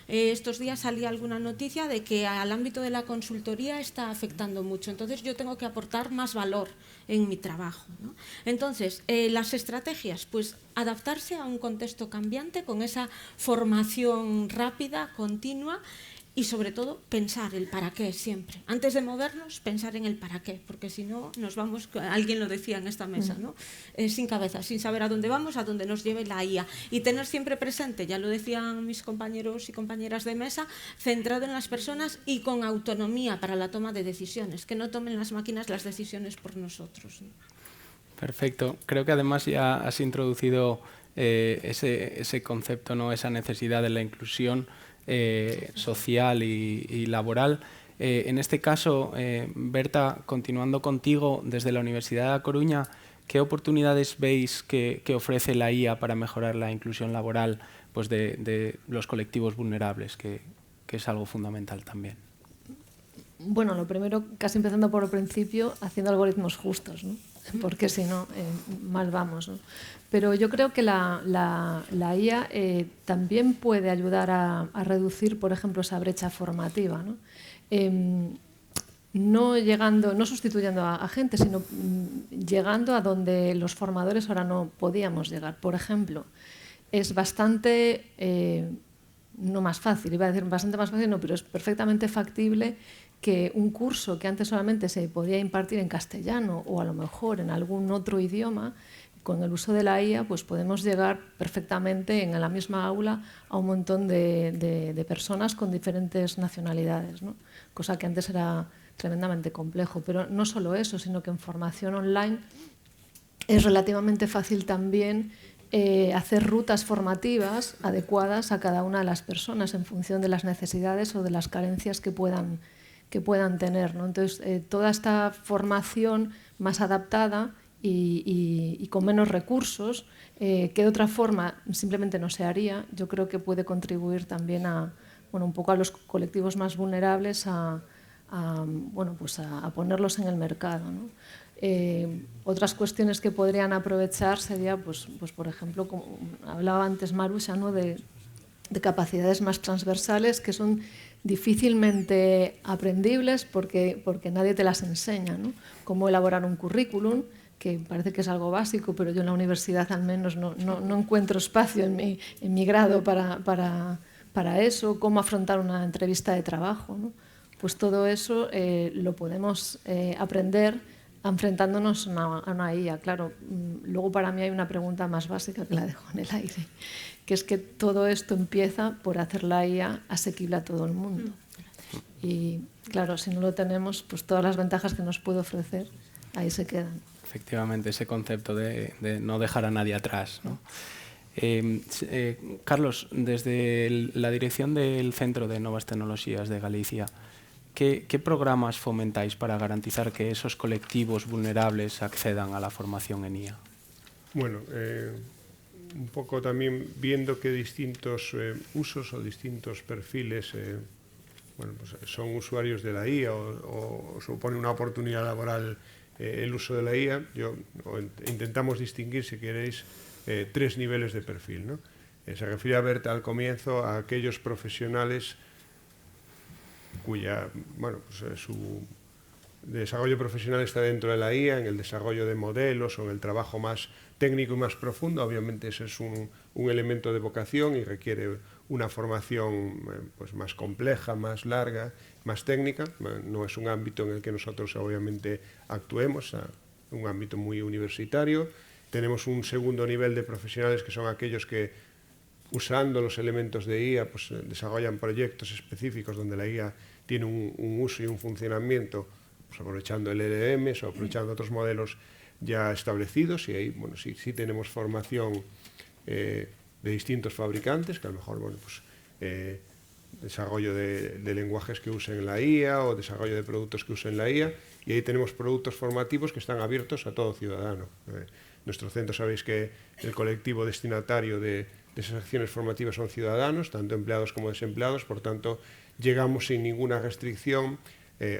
E: Estos días salía alguna noticia de que al ámbito de la consultoría está afectando mucho, entonces yo tengo que aportar más valor en mi trabajo, ¿no? Entonces, las estrategias, pues adaptarse a un contexto cambiante con esa formación rápida, continua, y sobre todo pensar el para qué siempre. Antes de movernos, pensar en el para qué, porque si no nos vamos, alguien lo decía en esta mesa, ¿no? Sin cabeza, sin saber a dónde vamos, a dónde nos lleve la IA. Y tener siempre presente, ya lo decían mis compañeros y compañeras de mesa, centrado en las personas y con autonomía para la toma de decisiones, que no tomen las máquinas las decisiones por nosotros, ¿no?
B: Perfecto. Creo que además ya has introducido ese concepto, ¿no? Esa necesidad de la inclusión social y laboral. En este caso, Berta, continuando contigo, desde la Universidad de A Coruña, ¿qué oportunidades veis que ofrece la IA para mejorar la inclusión laboral pues, de los colectivos vulnerables, que es algo fundamental también?
C: Bueno, lo primero, casi empezando por el principio, haciendo algoritmos justos, ¿no? porque si no, mal vamos, ¿no? Pero yo creo que la IA también puede ayudar a reducir, por ejemplo, esa brecha formativa, ¿no? No sustituyendo a gente, sino llegando a donde los formadores ahora no podíamos llegar. Por ejemplo, es bastante, no más fácil, iba a decir bastante más fácil, no, pero es perfectamente factible que un curso que antes solamente se podía impartir en castellano o a lo mejor en algún otro idioma, con el uso de la IA pues podemos llegar perfectamente en la misma aula a un montón de personas con diferentes nacionalidades, ¿no? Cosa que antes era tremendamente complejo. Pero no solo eso, sino que en formación online es relativamente fácil también hacer rutas formativas adecuadas a cada una de las personas en función de las necesidades o de las carencias que puedan tener, ¿no? Entonces, toda esta formación más adaptada y con menos recursos, que de otra forma simplemente no se haría, yo creo que puede contribuir también un poco a los colectivos más vulnerables a ponerlos en el mercado, ¿no? Otras cuestiones que podrían aprovechar sería, pues por ejemplo, como hablaba antes Maruxa, ¿no? de capacidades más transversales que son difícilmente aprendibles porque nadie te las enseña, ¿no? Cómo elaborar un currículum, que parece que es algo básico, pero yo en la universidad al menos no encuentro espacio en mi grado para eso, cómo afrontar una entrevista de trabajo, ¿no? Pues todo eso lo podemos aprender enfrentándonos a una IA. Claro, luego para mí hay una pregunta más básica que la dejo en el aire, que es que todo esto empieza por hacer la IA asequible a todo el mundo. Y claro, si no lo tenemos, pues todas las ventajas que nos puede ofrecer ahí se quedan.
B: Efectivamente, ese concepto de no dejar a nadie atrás, ¿no? Carlos, desde la dirección del Centro de Novas Tecnologías de Galicia, ¿qué programas fomentáis para garantizar que esos colectivos vulnerables accedan a la formación en IA?
F: Bueno, un poco también viendo que distintos usos o distintos perfiles pues son usuarios de la IA o supone una oportunidad laboral el uso de la IA, intentamos distinguir, si queréis, 3 niveles de perfil, ¿no? Se refiere a Berta al comienzo a aquellos profesionales cuya, su desarrollo profesional está dentro de la IA, en el desarrollo de modelos o en el trabajo más técnico y más profundo. Obviamente ese es un elemento de vocación y requiere una formación pues más compleja, más larga, más técnica. No es un ámbito en el que nosotros obviamente actuemos, un ámbito muy universitario. Tenemos un segundo nivel de profesionales que son aquellos que, usando los elementos de IA, pues desarrollan proyectos específicos donde la IA tiene un uso y un funcionamiento, pues aprovechando el LLM o aprovechando otros modelos ya establecidos, y ahí sí tenemos formación de distintos fabricantes, que a lo mejor desarrollo de lenguajes que usen la IA o desarrollo de productos que usen la IA, y ahí tenemos productos formativos que están abiertos a todo ciudadano. Nuestro centro, sabéis que el colectivo destinatario de esas acciones formativas son ciudadanos, tanto empleados como desempleados, por tanto llegamos sin ninguna restricción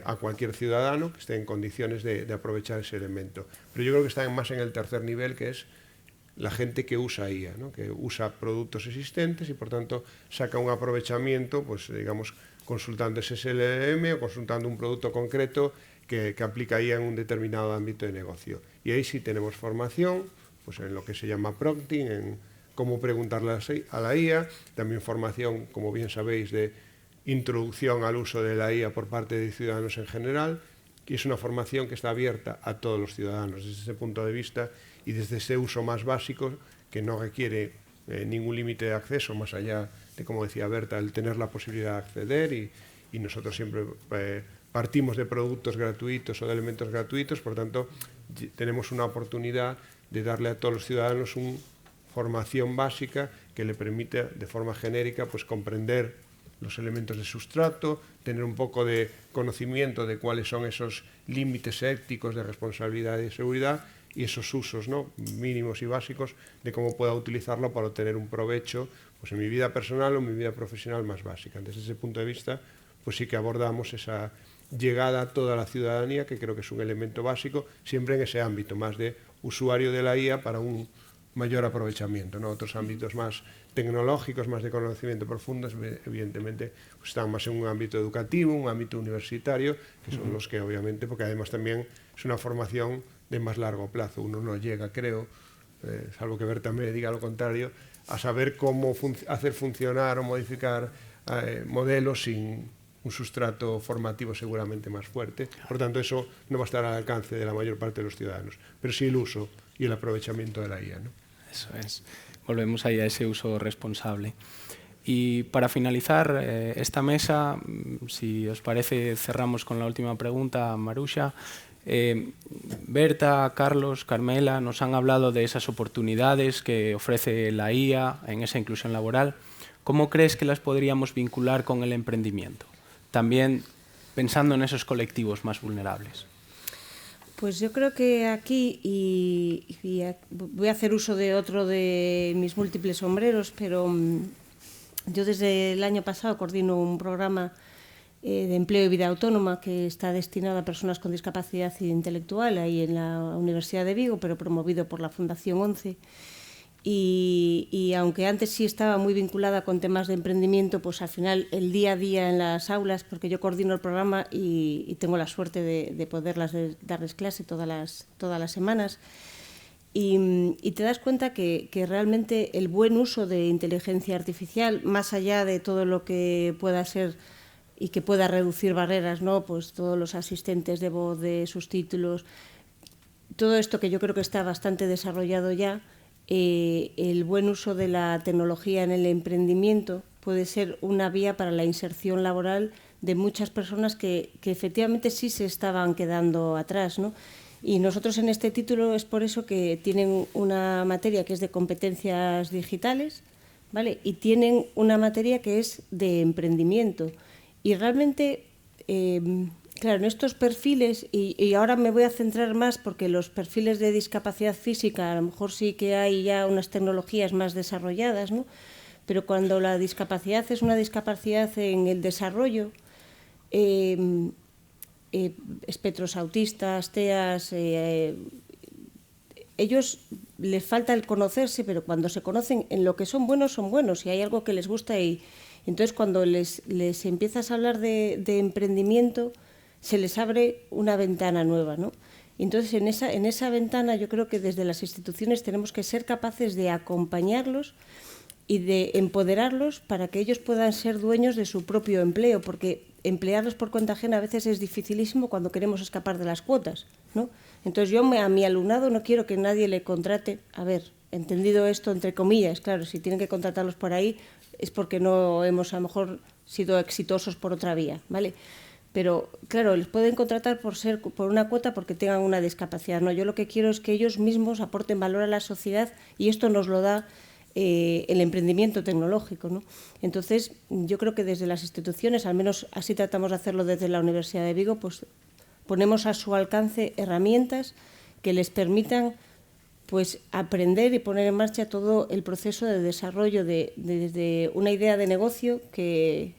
F: a cualquier ciudadano que esté en condiciones de aprovechar ese elemento. Pero yo creo que está más en el tercer nivel, que es la gente que usa IA, ¿no? Que usa productos existentes y por tanto saca un aprovechamiento, pues digamos, consultando ese SLM o consultando un producto concreto que aplica IA en un determinado ámbito de negocio. Y ahí sí tenemos formación, pues en lo que se llama prompting, en cómo preguntarle a la IA, también formación, como bien sabéis, de introducción al uso de la IA por parte de ciudadanos en general, y es una formación que está abierta a todos los ciudadanos desde ese punto de vista y desde ese uso más básico que no requiere ningún límite de acceso, más allá de, como decía Berta, el tener la posibilidad de acceder, y nosotros siempre partimos de productos gratuitos o de elementos gratuitos, por tanto tenemos una oportunidad de darle a todos los ciudadanos una formación básica que le permite de forma genérica pues comprender los elementos de sustrato, tener un poco de conocimiento de cuáles son esos límites éticos de responsabilidad y de seguridad y esos usos, ¿no?, mínimos y básicos de cómo pueda utilizarlo para obtener un provecho pues en mi vida personal o en mi vida profesional más básica. Desde ese punto de vista, pues sí que abordamos esa llegada a toda la ciudadanía, que creo que es un elemento básico, siempre en ese ámbito más de usuario de la IA para un mayor aprovechamiento, ¿no? Otros ámbitos más tecnológicos, más de conocimiento profundo, evidentemente pues están más en un ámbito educativo, un ámbito universitario, que son los que obviamente, porque además también es una formación de más largo plazo. Uno no llega, creo, salvo que Berta me diga lo contrario, a saber cómo hacer funcionar o modificar modelos sin un sustrato formativo seguramente más fuerte. Por tanto, eso no va a estar al alcance de la mayor parte de los ciudadanos, pero sí el uso y el aprovechamiento de la IA, ¿no?
B: Eso es. Volvemos ahí a ese uso responsable. Y para finalizar esta mesa, si os parece, cerramos con la última pregunta, Marusha. Berta, Carlos, Carmela nos han hablado de esas oportunidades que ofrece la IA en esa inclusión laboral. ¿Cómo crees que las podríamos vincular con el emprendimiento? También pensando en esos colectivos más vulnerables.
D: Pues yo creo que aquí, y voy a hacer uso de otro de mis múltiples sombreros, pero yo desde el año pasado coordino un programa de empleo y vida autónoma que está destinado a personas con discapacidad intelectual ahí en la Universidad de Vigo, pero promovido por la Fundación 11. Y aunque antes sí estaba muy vinculada con temas de emprendimiento, pues al final el día a día en las aulas, porque yo coordino el programa y tengo la suerte de poderlas darles clase todas las semanas, y te das cuenta que realmente el buen uso de inteligencia artificial, más allá de todo lo que pueda ser y que pueda reducir barreras, ¿no? Pues todos los asistentes de voz, de subtítulos, todo esto que yo creo que está bastante desarrollado ya, el buen uso de la tecnología en el emprendimiento puede ser una vía para la inserción laboral de muchas personas que efectivamente sí se estaban quedando atrás, ¿no? Y nosotros en este título es por eso que tienen una materia que es de competencias digitales, ¿vale? Y tienen una materia que es de emprendimiento. Y realmente, claro, en estos perfiles, y ahora me voy a centrar más porque los perfiles de discapacidad física a lo mejor sí que hay ya unas tecnologías más desarrolladas, ¿no? Pero cuando la discapacidad es una discapacidad en el desarrollo, espectros autistas, TEAs, ellos les falta el conocerse, pero cuando se conocen en lo que son buenos, y hay algo que les gusta y entonces cuando les empiezas a hablar de emprendimiento, se les abre una ventana nueva, ¿no? Entonces, en esa ventana yo creo que desde las instituciones tenemos que ser capaces de acompañarlos y de empoderarlos para que ellos puedan ser dueños de su propio empleo, porque emplearlos por cuenta ajena a veces es dificilísimo cuando queremos escapar de las cuotas, ¿no? Entonces, yo a mi alumnado no quiero que nadie le contrate, a ver, entendido esto entre comillas, claro, si tienen que contratarlos por ahí es porque no hemos a lo mejor sido exitosos por otra vía, ¿vale? Pero, claro, les pueden contratar por una cuota porque tengan una discapacidad. No, yo lo que quiero es que ellos mismos aporten valor a la sociedad y esto nos lo da el emprendimiento tecnológico, ¿no? Entonces, yo creo que desde las instituciones, al menos así tratamos de hacerlo desde la Universidad de Vigo, pues ponemos a su alcance herramientas que les permitan pues aprender y poner en marcha todo el proceso de desarrollo desde una idea de negocio que...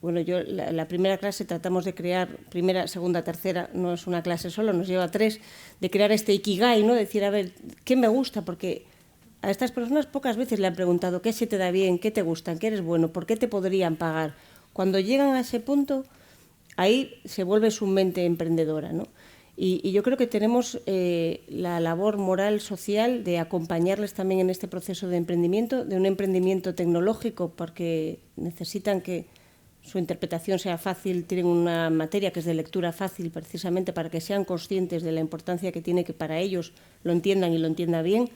D: Bueno, yo la primera clase tratamos de crear, primera, segunda, tercera, no es una clase solo, nos lleva 3, de crear este ikigai, ¿no? Decir, a ver, ¿qué me gusta? Porque a estas personas pocas veces le han preguntado qué se te da bien, qué te gustan, qué eres bueno, por qué te podrían pagar. Cuando llegan a ese punto, ahí se vuelve su mente emprendedora, ¿no? Y yo creo que tenemos la labor moral, social, de acompañarles también en este proceso de emprendimiento, de un emprendimiento tecnológico, porque necesitan que su interpretación sea fácil, tienen una materia que es de lectura fácil precisamente para que sean conscientes de la importancia que tiene que para ellos lo entiendan y lo entiendan bien.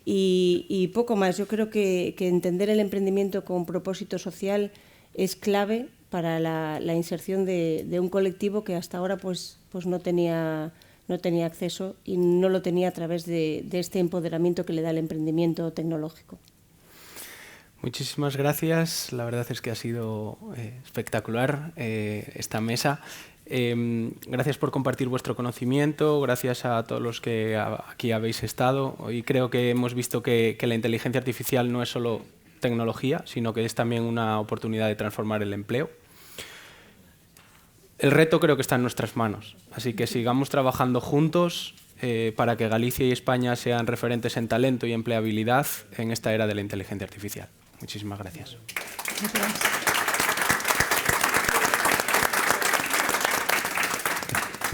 D: Y poco más, yo creo que entender el emprendimiento con propósito social es clave para la inserción de un colectivo que hasta ahora pues no tenía acceso y no lo tenía a través de este empoderamiento que le da el emprendimiento tecnológico.
B: Muchísimas gracias. La verdad es que ha sido espectacular esta mesa. Gracias por compartir vuestro conocimiento, gracias a todos los que aquí habéis estado. Hoy creo que hemos visto que la inteligencia artificial no es solo tecnología, sino que es también una oportunidad de transformar el empleo. el reto creo que está en nuestras manos. Así que sigamos trabajando juntos para que Galicia y España sean referentes en talento y empleabilidad en esta era de la inteligencia artificial. Muchísimas gracias.
C: Gracias.